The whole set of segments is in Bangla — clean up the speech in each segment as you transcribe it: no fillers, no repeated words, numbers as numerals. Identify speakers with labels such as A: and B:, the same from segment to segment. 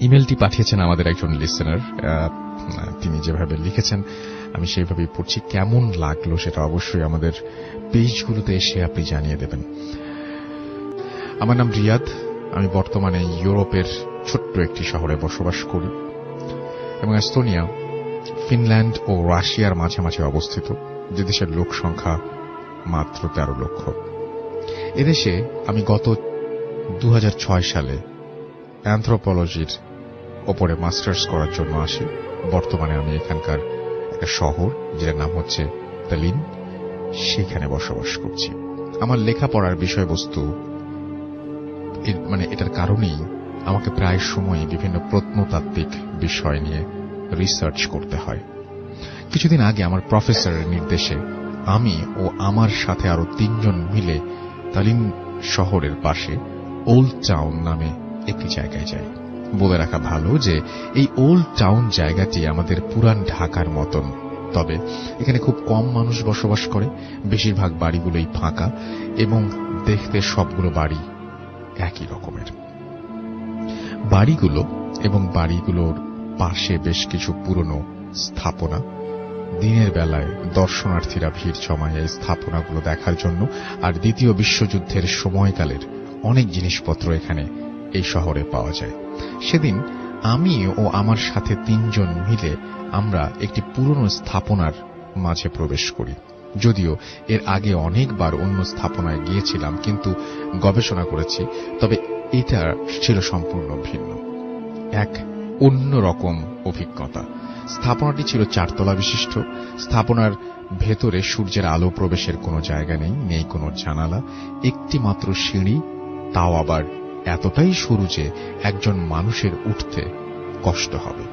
A: ইমেলটি পাঠিয়েছেন আমাদের একজন লিসেনার। তিনি যেভাবে লিখেছেন আমি সেইভাবেই পড়ছি। কেমন লাগলো সেটা অবশ্যই আমাদের পেজগুলোতে এসে আপনি জানিয়ে দেবেন। আমার নাম রিয়াদ। আমি বর্তমানে ইউরোপের ছোট্ট একটি শহরে বসবাস করি এবং এস্তোনিয়া ফিনল্যান্ড ও রাশিয়ার মাঝামাঝি অবস্থিত, যে দেশের লোক সংখ্যা মাত্র 13 লক্ষ। এদেশে আমি গত 2006 সালে অ্যানথ্রোপোলজির ওপরে মাস্টার্স করার জন্য আসি। বর্তমানে আমি এখানকার একটা শহর যেটার নাম হচ্ছে তালিন, সেখানে বসবাস করছি। আমার লেখাপড়ার বিষয়বস্তু এটার কারণেই আমাকে প্রায় সময় বিভিন্ন প্রত্নতাত্ত্বিক বিষয় নিয়ে রিসার্চ করতে হয়। কিছুদিন আগে আমার প্রফেসরের নির্দেশে আমি ও আমার সাথে আরো 3 জন মিলে তালিন শহরের পাশে ওল্ড টাউন নামে একটি জায়গায় যাই। বলে রাখা ভালো যে এই ওল্ড টাউন জায়গাটি আমাদের পুরান ঢাকার মতন, তবে এখানে খুব কম মানুষ বসবাস করে। বেশিরভাগ বাড়িগুলোই ফাঁকা এবং দেখতে সবগুলো বাড়ি একই রকমের। বাড়িগুলো এবং বাড়িগুলোর পাশে বেশ কিছু পুরনো স্থাপনা। দিনের বেলায় দর্শনার্থীরা ভিড় জমায় এই স্থাপনাগুলো দেখার জন্য। আর দ্বিতীয় বিশ্বযুদ্ধের সময়কালের অনেক জিনিসপত্র এখানে এই শহরে পাওয়া যায়। সেদিন আমি ও আমার সাথে 3 জন মিলে আমরা একটি পুরনো স্থাপনার মাঝে প্রবেশ করি। যদিও এর আগে অনেকবার অন্য স্থাপনায় গিয়েছিলাম, কিন্তু গবেষণা করেছি, তবে এটা ছিল সম্পূর্ণ ভিন্ন, এক অন্যরকম অভিজ্ঞতা। স্থাপনাটি ছিল 4 তলা বিশিষ্ট। স্থাপনার ভেতরে সূর্যের আলো প্রবেশের কোনো জায়গা নেই, নেই কোনো জানালা, একটি মাত্র সিঁড়ি, তাও আবার এতটাই সরু যে একজন মানুষের উঠতে কষ্ট হবে।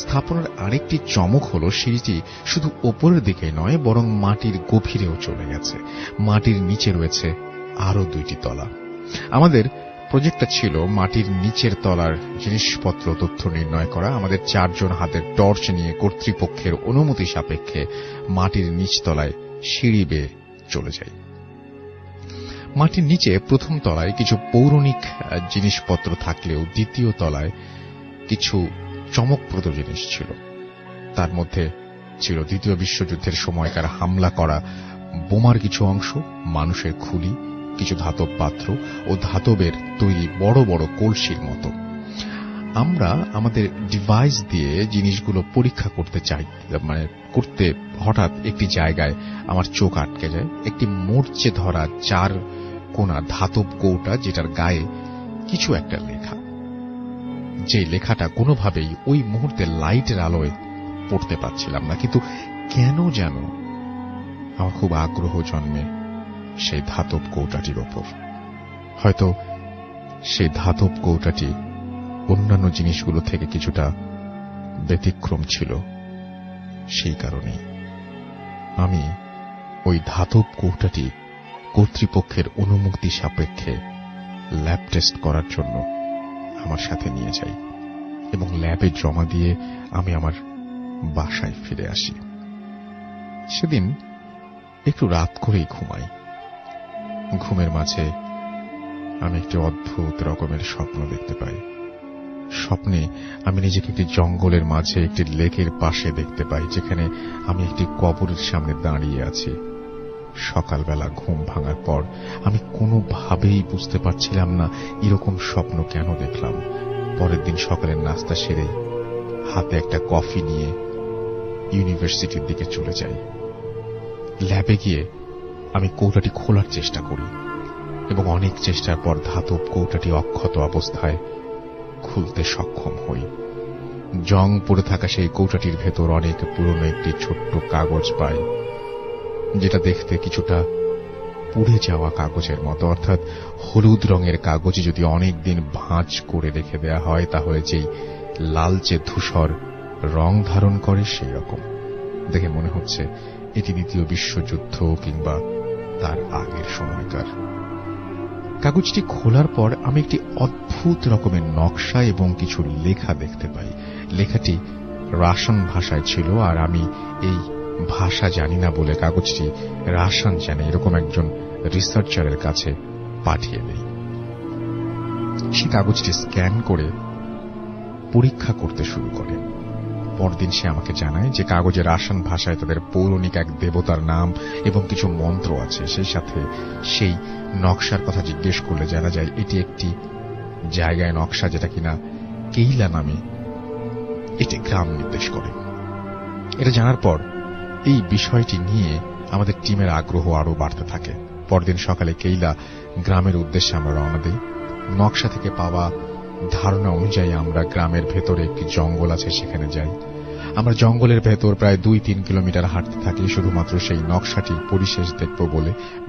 A: স্থাপনার আরেকটি চমক হল সিঁড়িটি শুধু ওপরের দিকে নয়, বরং মাটির গভীরেও চলে গেছে। মাটির নিচে রয়েছে আরো 2টি তলা। আমাদের প্রজেক্টটা ছিল মাটির নিচের তলার জিনিসপত্র তথ্য নির্ণয় করা। আমাদের 4 জন হাতের টর্চ নিয়ে কর্তৃপক্ষের অনুমতি সাপেক্ষে মাটির নিচতলায় সিঁড়ি বেয়ে চলে যাই। মাটির নিচে প্রথম তলায় কিছু পৌরাণিক জিনিসপত্র থাকলেও দ্বিতীয় তলায় কিছু চমকপ্রদ জিনিস ছিল। তার মধ্যে ছিল দ্বিতীয় বিশ্বযুদ্ধের সময়কার হামলা করা বোমার কিছু অংশ, মানুষের খুলি, কিছু ধাতব পাত্র ও ধাতবের তৈরি বড় বড় কলসির মতো। আমরা আমাদের ডিভাইস দিয়ে জিনিসগুলো পরীক্ষা করতে হঠাৎ একটি জায়গায় আমার চোখ আটকে যায়। একটি মরচে ধরা 4 কোনা ধাতব কৌটা, যেটার গায়ে কিছু একটা লেখা। যে লেখাটা কোনোভাবেই ওই মুহূর্তে লাইটের আলোয় পড়তে পারছিলাম না, কিন্তু কেন যেন আমার খুব আগ্রহ জন্মে সেই ধাতব কৌটাটির ওপর। হয়তো সেই ধাতব কৌটাটি অন্যান্য জিনিসগুলো থেকে কিছুটা ব্যতিক্রম ছিল, সেই কারণেই আমি ওই ধাতব কৌটাটি কর্তৃপক্ষের অনুমতি সাপেক্ষে ল্যাব টেস্ট করার জন্য আমার সাথে নিয়ে যাই এবং ল্যাবে জমা দিয়ে আমি আমার বাসায় ফিরে আসি। সেদিন একটু রাত করেই ঘুমাই। ঘুমের মাঝে আমি একটি অদ্ভুত রকমের স্বপ্ন দেখতে পাই। স্বপ্নে আমি নিজেকে একটি জঙ্গলের মাঝে একটি লেকের পাশে দেখতে পাই, যেখানে আমি একটি কবরের সামনে দাঁড়িয়ে আছি। সকালবেলা ঘুম ভাঙার পর আমি কোনোভাবেই বুঝতে পারছিলাম না এরকম স্বপ্ন কেন দেখলাম। পরের দিন সকালের নাস্তা সেরে হাতে একটা কফি নিয়ে ইউনিভার্সিটির দিকে চলে যাই। ল্যাবে গিয়ে আমি কৌটাটি খোলার চেষ্টা করি এবং অনেক চেষ্টার পর ধাতব কৌটাটি অক্ষত অবস্থায় খুলতে সক্ষম হই। জং পড়ে থাকা সেই কৌটাটির ভেতর অনেক পুরনো একটি ছোট্ট কাগজ পাই, যেটা দেখতে কিছুটা পুড়ে যাওয়া কাগজের মতো, অর্থাৎ হলুদ রঙের কাগজে যদি অনেকদিন ভাঁজ করে রেখে দেয়া হয় তাহলে যেই লালচে ধূসর রং ধারণ করে সেই রকম। দেখে মনে হচ্ছে এটি দ্বিতীয় বিশ্বযুদ্ধ কিংবা তার আগের সময়কার। কাগজটি খোলার পর আমি একটি অদ্ভুত রকমের নকশা এবং কিছু লেখা দেখতে পাই। লেখাটি রাশিয়ান ভাষায় ছিল, আর আমি এই ভাষা জানি না বলে কাগজটি রাশিয়ান জানে এরকম একজন রিসার্চারের কাছে পাঠিয়ে দেই। সে কাগজটি স্ক্যান করে পরীক্ষা করতে শুরু করে। পরদিন সে আমাকে জানায় যে কাগজের আসান ভাষায় তাদের পৌরাণিক এক দেবতার নাম এবং কিছু মন্ত্র আছে। সেই সাথে সেই নকশার কথা জিজ্ঞেস করলে জানা যায় এটি একটি জায়গায় নকশা, যেটা কিনা কেইলা নামে এটি গ্রাম নির্দেশ করে। এটা জানার পর এই বিষয়টি নিয়ে আমাদের টিমের আগ্রহ আরো বাড়তে থাকে। পরদিন সকালে কেইলা গ্রামের উদ্দেশ্যে আমরা রওনা দিই। নকশা থেকে পাওয়া ধারণা অনুযায়ী আমরা গ্রামের ভেতরে একটি জঙ্গল আছে, সেখানে যাই। আমরা জঙ্গলের ভেতর প্রায় 2-3 কিলোমিটার হাঁটতে থাকি শুধুমাত্র সেই নকশাটি পরিশেষ দেখব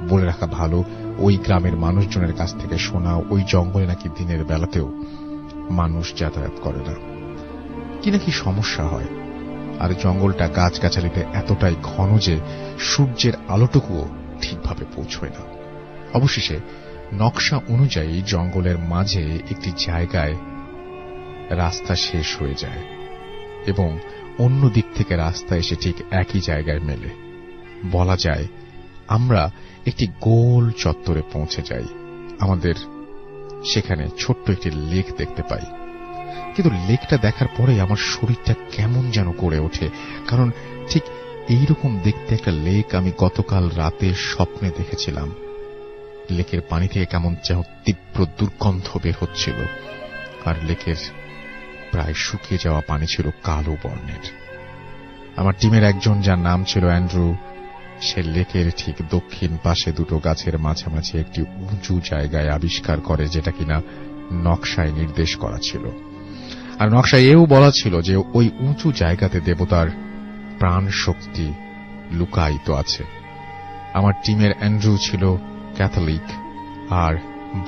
A: বলে রাখা ভালো, ওই গ্রামের মানুষজনের কাছ থেকে শোনা ওই জঙ্গলে নাকি দিনের বেলাতেও মানুষ যাতায়াত করে না, কি নাকি সমস্যা হয়। আর জঙ্গলটা গাছগাছালিতে এতটাই ঘন যে সূর্যের আলোটুকুও ঠিকভাবে পৌঁছয় না। অবশেষে নকশা অনুযায়ী জঙ্গলের মাঝে একটি জায়গায় রাস্তা শেষ হয়ে যায় এবং অন্য দিক থেকে রাস্তা এসে ঠিক একই জায়গায় মেলে। বলা যায় আমরা একটি গোল চত্বরে পৌঁছে যাই। আমাদের সেখানে ছোট্ট একটি লেক দেখতে পাই, কিন্তু লেকটা দেখার পরে আমার শরীরটা কেমন যেন করে ওঠে, কারণ ঠিক এইরকম দেখতে একটা লেক আমি গতকাল রাতে স্বপ্নে দেখেছিলাম। লেকের পানি থেকে কেমন যেন তীব্র দুর্গন্ধ বের হচ্ছিল, আর লেকের প্রায় শুকিয়ে যাওয়া পানি ছিল কালো বর্ণের। আমার টিমের একজন, যার নাম ছিল অ্যান্ড্রু, সে লেকের ঠিক দক্ষিণ পাশে দুটো গাছের মাঝামাঝি একটি উঁচু জায়গায় আবিষ্কার করে, যেটা কিনা নকশায় নির্দেশ করা ছিল। আর নকশায় এও বলা ছিল যে ওই উঁচু জায়গাতে দেবতার প্রাণ শক্তি লুকায়িত আছে। আমার টিমের অ্যান্ড্রু ছিল ক্যাথলিক আর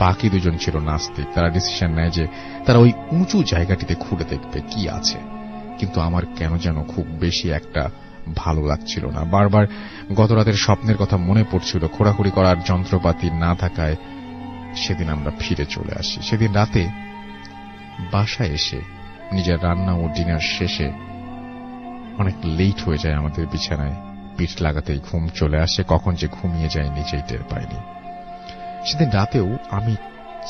A: বাকি দুজন ছিল নাস্তিক। তারা ডিসিশন নেয় যে তারা ওই উঁচু জায়গাটিতে ঘুরে দেখবে কি আছে, কিন্তু আমার কেন যেন খুব বেশি একটা ভালো লাগছিল না। বারবার গত রাতের স্বপ্নের কথা মনে পড়ছিল। খোঁড়াখুড়ি করার যন্ত্রপাতি না থাকায় সেদিন আমরা ফিরে চলে আসি। সেদিন রাতে বাসায় এসে নিজের রান্না ও ডিনার শেষে অনেক লেট হয়ে যায় আমাদের। বিছানায় পিঠ লাগাতেই ঘুম চলে আসে। কখন যে ঘুমিয়ে যায় নিজেই টের পাইনি। সেদিন রাতেও আমি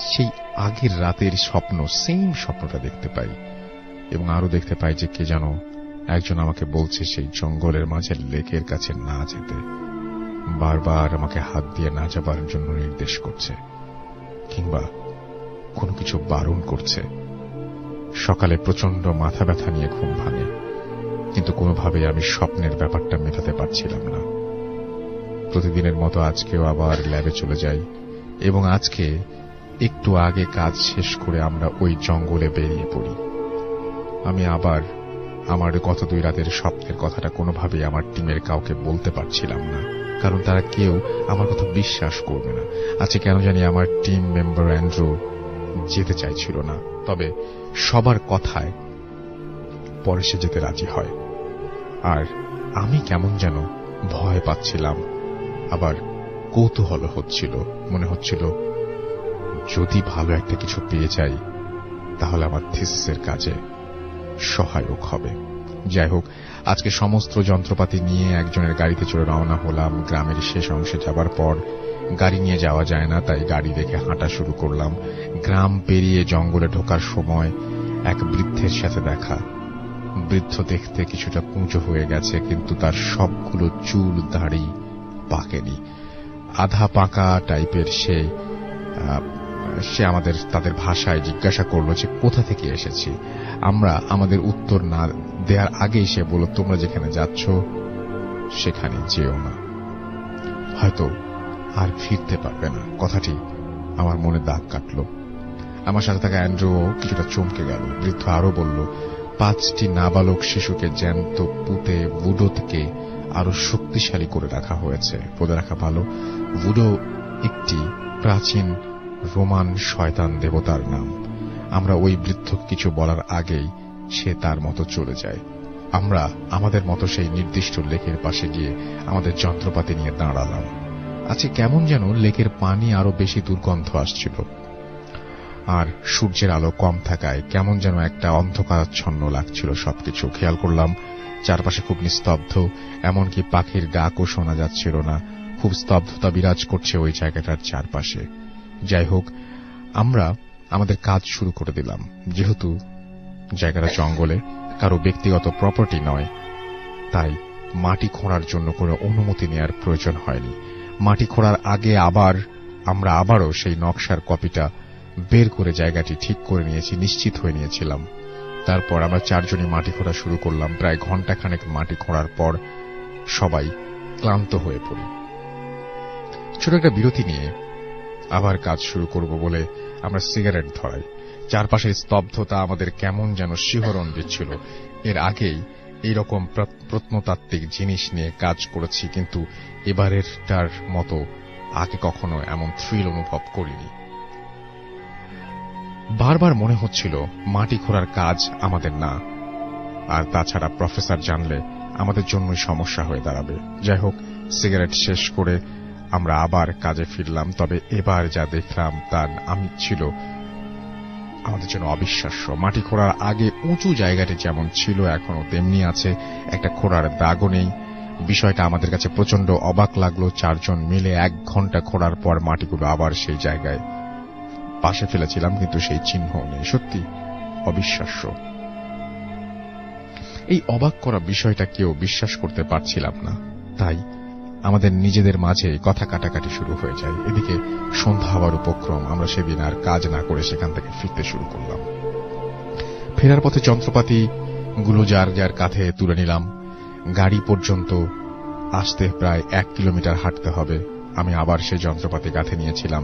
A: সেই আগের রাতের সেম স্বপ্নটা দেখতে পাই, এবং আরো দেখতে পাই যে কে যেন একজন আমাকে বলছে সেই জঙ্গলের মাঝে লেকের কাছে না যেতে, বারবার আমাকে হাত দিয়ে না যাবার জন্য নির্দেশ করছে, কিংবা কোনো কিছু বারণ করছে। সকালে প্রচন্ড মাথা ব্যথা নিয়ে ঘুম ভাঙে, কিন্তু কোনোভাবেই আমি স্বপ্নের ব্যাপারটা মেটাতে পারছিলাম না। প্রতিদিনের মতো আজকেও আবার ল্যাবে চলে যাই, এবং আজকে একটু আগে কাজ শেষ করে আমরা ওই জঙ্গলে বেরিয়ে পড়ি। আমি আবার আমার গত 2 রাতের স্বপ্নের কথাটা কোনোভাবেই আমার টিমের কাউকে বলতে পারছিলাম না, কারণ তারা কেউ আমার কথা বিশ্বাস করবে না। আজকে কেন জানি আমার টিম মেম্বার অ্যান্ড্রু যেতে চাইছিল না, তবে সবার কথায় পরে সে যেতে রাজি হয়। আর আমি কেমন যেন ভয় পাচ্ছিলাম, আবার কৌতূহল হচ্ছিল। মনে হচ্ছিল যদি ভালো একটা কিছু পেয়ে যাই তাহলে আমার থিসিসের কাজে সহায়ক হবে। যাই হোক, আজকে সমস্ত যন্ত্রপাতি নিয়ে একজনের গাড়িতে চড়ে রওনা হলাম। গ্রামের শেষ অংশে যাবার পর গাড়ি নিয়ে যাওয়া যায় না, তাই গাড়ি রেখে হাঁটা শুরু করলাম। গ্রাম পেরিয়ে জঙ্গলে ঢোকার সময় এক বৃদ্ধের সাথে দেখা। বৃদ্ধ দেখতে কিছুটা কুঁচো হয়ে গেছে, কিন্তু তার সবগুলো চুল দাড়ি পাকেনি, আধা পাকা টাইপের। সে তাদের ভাষায় জিজ্ঞাসা করলো যে কোথা থেকে এসেছি। আমরা আমাদের উত্তর না দেওয়ার আগেই সে বলল, তোমরা যেখানে যাচ্ছ সেখানে যেও না, হয়তো আর ফিরতে পারবে না। কথাটি আমার মনে দাগ কাটল। আমার সাথে থাকা অ্যান্ড্রু কিছুটা চমকে গেল। বৃদ্ধ আরো বলল, 5টি নাবালক শিশুকে জ্যান্ত পুঁতে ভুডো থেকে আরো শক্তিশালী করে রাখা হয়েছে। বলে রাখা ভালো, ভুডো একটি প্রাচীন রোমান শয়তান দেবতার নাম। আমরা ওই বৃদ্ধ কিছু বলার আগেই সে তার মতো চলে যায়। আমরা আমাদের মতো সেই নির্দিষ্ট লেকের পাশে গিয়ে আমাদের যন্ত্রপাতি নিয়ে দাঁড়ালাম। আজকে কেমন যেন লেকের পানি আরো বেশি দুর্গন্ধ আসছিল, আর সূর্যের আলো কম থাকায় কেমন যেন একটা অন্ধকারাচ্ছন্ন লাগছিল সবকিছু। খেয়াল করলাম চারপাশে খুব নিস্তব্ধ, এমনকি পাখির ডাকও শোনা যাচ্ছিল না। খুব স্তব্ধতা বিরাজ করছে ওই জায়গাটার চারপাশে। যাই হোক, আমরা আমাদের কাজ শুরু করে দিলাম। যেহেতু জায়গাটা জঙ্গলে, কারো ব্যক্তিগত প্রপার্টি নয়, তাই মাটি খোঁড়ার জন্য কোনো অনুমতি নেওয়ার প্রয়োজন হয়নি। মাটি খোঁড়ার আগে আমরা আবারও সেই নকশার কপিটা বের করে জায়গাটি ঠিক করে নিয়েছি, নিশ্চিত হয়ে নিয়েছিলাম। তারপর আমরা চারজনই মাটি খোঁড়া শুরু করলাম। প্রায় ঘণ্টাখানেক মাটি খোঁড়ার পর সবাই ক্লান্ত হয়ে পড়ি। ছোট একটা বিরতি নিয়ে আবার কাজ শুরু করব বলে আমরা সিগারেট ধরাই। চারপাশের স্তব্ধতা আমাদের কেমন যেন শিহরণ দিচ্ছিল। এর আগেই এইরকম প্রত্নতাত্ত্বিক জিনিস নিয়ে কাজ করেছি, কিন্তু এবারেরটার মতো আগে কখনো এমন থ্রিল অনুভব করিনি। বারবার মনে হচ্ছিল মাটি খোঁড়ার কাজ আমাদের না, আর তাছাড়া প্রফেসর জানলে আমাদের জন্যই সমস্যা হয়ে দাঁড়াবে। যাই হোক, সিগারেট শেষ করে আমরা আবার কাজে ফিরলাম। তবে এবার যা দেখলাম তা ছিল আমাদের জন্য অবিশ্বাস্য। মাটি খোঁড়ার আগে উঁচু জায়গাটি যেমন ছিল এখনো তেমনি আছে, একটা খোঁড়ার দাগও নেই। বিষয়টা আমাদের কাছে প্রচন্ড অবাক লাগলো। চারজন মিলে 1 ঘন্টা খোঁড়ার পর মাটিগুলো আবার সেই জায়গায় পাশে ফেলেছিলাম, কিন্তু সেই চিহ্ন নেই। সত্যি অবিশ্বাস্য। এই অবাক করা বিষয়টা কেউ বিশ্বাস করতে পারছিলাম না, তাই আমাদের নিজেদের মাঝে কথা কাটাকাটি শুরু হয়ে যায়। এদিকে সন্ধ্যা হওয়ার উপক্রম। আমরা সেদিন আর কাজ না করে সেখান থেকে ফিরতে শুরু করলাম। ফেরার পথে যন্ত্রপাতি গুলো যার যার কাঁধে তুলে নিলাম। গাড়ি পর্যন্ত আসতে প্রায় 1 কিলোমিটার হাঁটতে হবে। আমি আবার সেই যন্ত্রপাতি কাঁধে নিয়েছিলাম।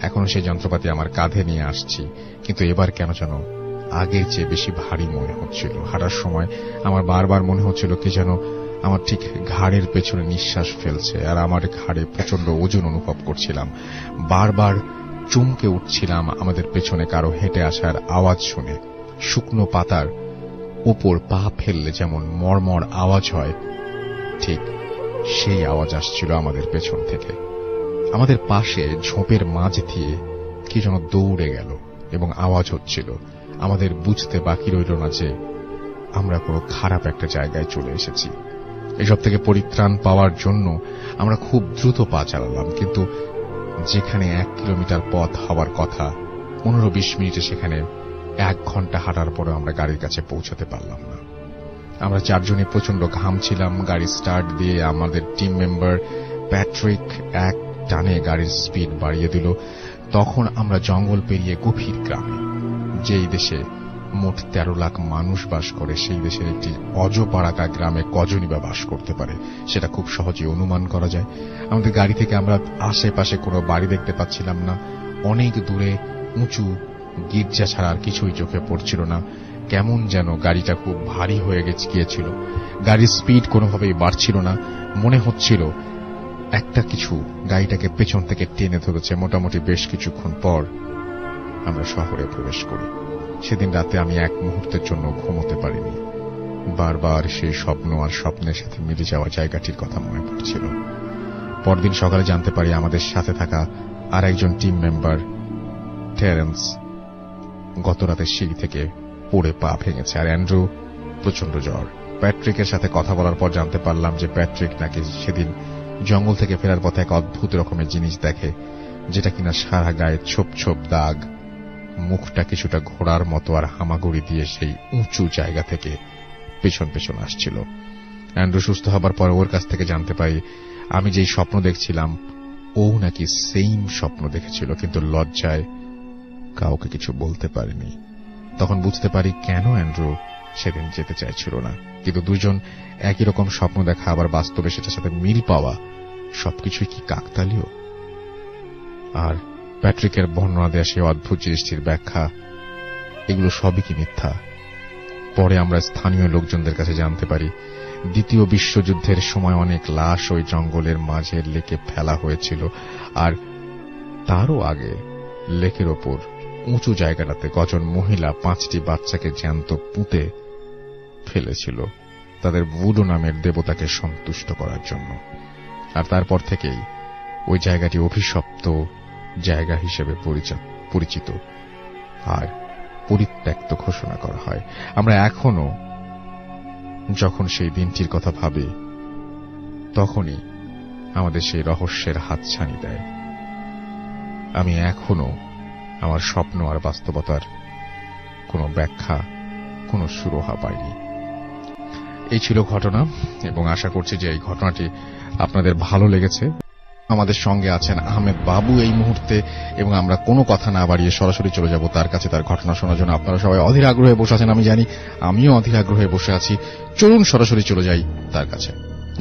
A: এখনো সেই যন্ত্রপাতি আমার কাঁধে নিয়ে আসছি, কিন্তু এবার কেন যেন আগের চেয়ে বেশি ভারী মনে হচ্ছিল। হাঁটার সময় আমার বারবার মনে হচ্ছিল কি যেন আমার ঠিক ঘাড়ের পেছনে নিঃশ্বাস ফেলছে, আর আমার ঘাড়ে প্রচন্ড ওজন অনুভব করছিলাম। বারবার চমকে উঠছিলাম আমাদের পেছনে কারো হেঁটে আসার আওয়াজ শুনে। শুকনো পাতার উপর পা ফেললে যেমন মরমর আওয়াজ হয়, ঠিক সেই আওয়াজ আসছিল আমাদের পেছন থেকে। আমাদের পাশে ঝোপের মাঝ দিয়ে কি যেন দৌড়ে গেল এবং আওয়াজ হচ্ছিল। আমাদের বুঝতে বাকি রইল না যে আমরা কোনো খারাপ একটা জায়গায় চলে এসেছি। এসব থেকে পরিত্রাণ পাওয়ার জন্য আমরা খুব দ্রুত পা চালালাম, কিন্তু যেখানে 1 কিলোমিটার পথ হওয়ার কথা 15-20 মিনিটে সেখানে 1 ঘন্টা হাঁটার পরে আমরা গাড়ির কাছে পৌঁছাতে পারলাম না। আমরা চারজনে প্রচন্ড ঘামছিলাম। গাড়ি স্টার্ট দিয়ে আমাদের টিম মেম্বার প্যাট্রিক এক টানে গাড়ির স্পিড বাড়িয়ে দিল। তখন আমরা জঙ্গল পেরিয়ে গভীর গ্রামে, যেই দেশে মোট 13 লাখ মানুষ বাস করে, সেই দেশের একটি অজপাড়াকা গ্রামে কজনই বা বাস করতে পারে সেটা খুব সহজে অনুমান করা যায়। আমাদের গাড়ি থেকে আমরা আশেপাশে কোনো বাড়ি দেখতে পাচ্ছিলাম না। অনেক দূরে উঁচু গির্জা ছাড়া আর কিছুই চোখে পড়ছিল না। কেমন যেন গাড়িটা খুব ভারী হয়ে গিয়েছিল। গাড়ির স্পিড কোনোভাবেই বাড়ছিল না। মনে হচ্ছিল একটা কিছু গাড়িটাকে পেছন থেকে টেনে ধরেছে। মোটামুটি বেশ কিছুক্ষণ পর আমরা শহরে প্রবেশ করি। সেদিন রাতে আমি এক মুহূর্তের জন্য ঘুমোতে পারিনি। বারবার সেই স্বপ্ন আর স্বপ্নের সাথে মিলে যাওয়া জায়গাটির কথা মনে পড়ছিল। পরদিন সকালে জানতে পারি আমাদের সাথে থাকা আর একজন টিম মেম্বার টেরেন্স গত রাতে সিঁড়ি থেকে পড়ে পা ভেঙেছে, আর অ্যান্ড্রু প্রচন্ড জ্বর। প্যাট্রিকের সাথে কথা বলার পর জানতে পারলাম যে প্যাট্রিক নাকি সেদিন জঙ্গল থেকে ফেরার পথে এক অদ্ভুত রকমের জিনিস দেখে, যেটা কিনা সারা গায়ে ছোপ ছোপ দাগ, মুখটা কিছুটা ঘোড়ার মতো, আর হামাগুড়ি দিয়ে সেই উঁচু জায়গা থেকে পেছন পেছন আসছিল। অ্যান্ড্রু সুস্থ হবার পর ওর কাছ থেকে জানতে পারি আমি যেই স্বপ্ন দেখছিলাম ও নাকি সেম স্বপ্ন দেখেছিল, কিন্তু লজ্জায় কাউকে কিছু বলতে পারেনি। তখন বুঝতে পারি কেন অ্যান্ড্রু সেদিন যেতে চাইছিল না। কিন্তু দুজন একই রকম স্বপ্ন দেখা, আবার বাস্তবে সেটার সাথে মিল পাওয়া, সবকিছুই কি কাকতালীয়? আর প্যাট্রিকের বর্ণনা দেয়া সেই অদ্ভুত জিনিসটির ব্যাখ্যা, এগুলো সবই কি মিথ্যা? পরে আমরা স্থানীয় লোকজনদের কাছে জানতে পারি ২য় বিশ্বযুদ্ধের সময় অনেক লাশ ওই জঙ্গলের মাঝে লেকে ফেলা হয়েছিল, আর তারও আগে লেকের ওপর উঁচু জায়গাটাতে কজন মহিলা 5টি বাচ্চাকে জ্যান্ত পুঁতে ফেলেছিল তাদের ভুডো নামের দেবতাকে সন্তুষ্ট করার জন্য। আর তারপর থেকেই ওই জায়গাটি অভিশপ্ত জায়গা হিসেবে পরিচিত আর পরিত্যক্ত ঘোষণা করা হয়। আমরা এখনো যখন সেই দিনটির কথা ভাবি, তখনই আমাদের সেই রহস্যের হাতছানি দেয়। আমি এখনো আমার স্বপ্ন আর বাস্তবতার কোনো ব্যাখ্যা, এখনো সুরাহা পায়নি। এই ছিল ঘটনা, এবং আশা করছি যে এই ঘটনাটি আপনাদের ভালো লেগেছে। আমাদের সঙ্গে আছেন আহমেদ বাবু এই মুহূর্তে, এবং আমরা কোনো কথা না বাড়িয়ে সরাসরি চলে যাব তার কাছে তার ঘটনা শোনার জন্য। আপনারা সবাই অধীর আগ্রহে বসে আছেন, আমি জানি, আমিও অধীর আগ্রহে বসে আছি। চলুন সরাসরি চলে যাই তার কাছে।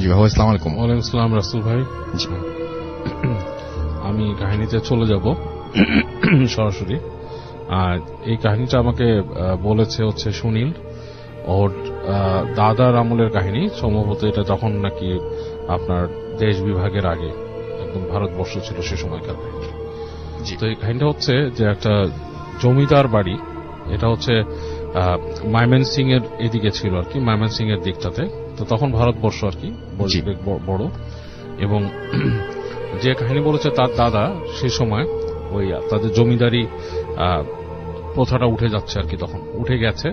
A: জি বাবু, আসসালামু আলাইকুম।
B: ওয়ালাইকুম আসসালাম রাসূল ভাই। আমি কাহিনীতে চলে যাব সরাসরি। আর এই কাহিনীটা আমাকে বলেছে হচ্ছে সুনীল, ওর দাদার আমলের কাহিনী। সম্ভবত এটা যখন নাকি আপনার দেশ বিভাগের আগে একদম ভারতবর্ষ ছিল সে সময়কার কাহিনী। তো এই কাহিনীটা হচ্ছে যে একটা জমিদার বাড়ি, এটা হচ্ছে ময়মনসিং এর এদিকে ছিল আর কি, ময়মনসিং এর দিকটাতে। তো তখন ভারতবর্ষ আর কি বড়, এবং যে কাহিনী বলেছে তার দাদা সে সময় ওই তাদের জমিদারি প্রথাটা উঠে যাচ্ছে আর কি, তখন উঠে গেছে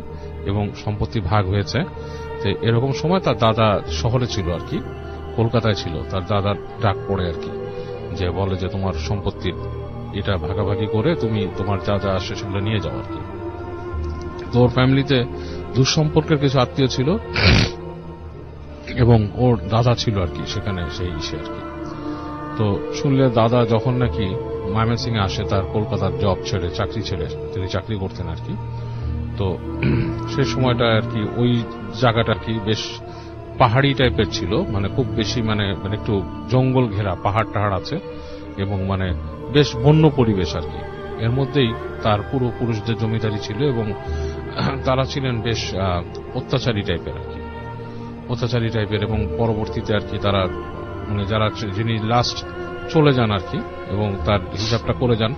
B: এবং সম্পত্তি ভাগ হয়েছে। তো এরকম সময় তার দাদা শহরে ছিল আর কি, কলকাতায় ছিল। তার দাদার ডাক পড়ে আর কি, যে বলে যে তোমার সম্পত্তির এটা ভাগাভাগি করে তুমি তোমার যা যা আসে সেগুলো নিয়ে যাও আর কি। তো ওর ফ্যামিলিতে দুঃসম্পর্কের কিছু আত্মীয় ছিল, এবং ওর দাদা ছিল আর কি সেখানে সেই ইসে আর কি। তো শুনলে দাদা যখন নাকি ময়মনসিং এ আসে, তার কলকাতার জব ছেড়ে, চাকরি ছেড়ে, তিনি চাকরি করতেন আর কি। তো সেই সময়টা আর কি ওই জায়গাটা আর কি বেশ পাহাড়ি টাইপের ছিল, মানে খুব বেশি মানে একটু জঙ্গল ঘেরা, পাহাড় টাহাড় আছে, এবং মানে বেশ বন্য পরিবেশ আর কি। এর মধ্যেই তার পুরুষদের জমিদারি ছিল, এবং তারা ছিলেন বেশ অত্যাচারী টাইপের আর কি, অত্যাচারী টাইপের। এবং পরবর্তীতে আর কি তারা মানে যারা যিনি লাস্ট চলে যান আর কি, এবং তার হিসাবটা করে যান,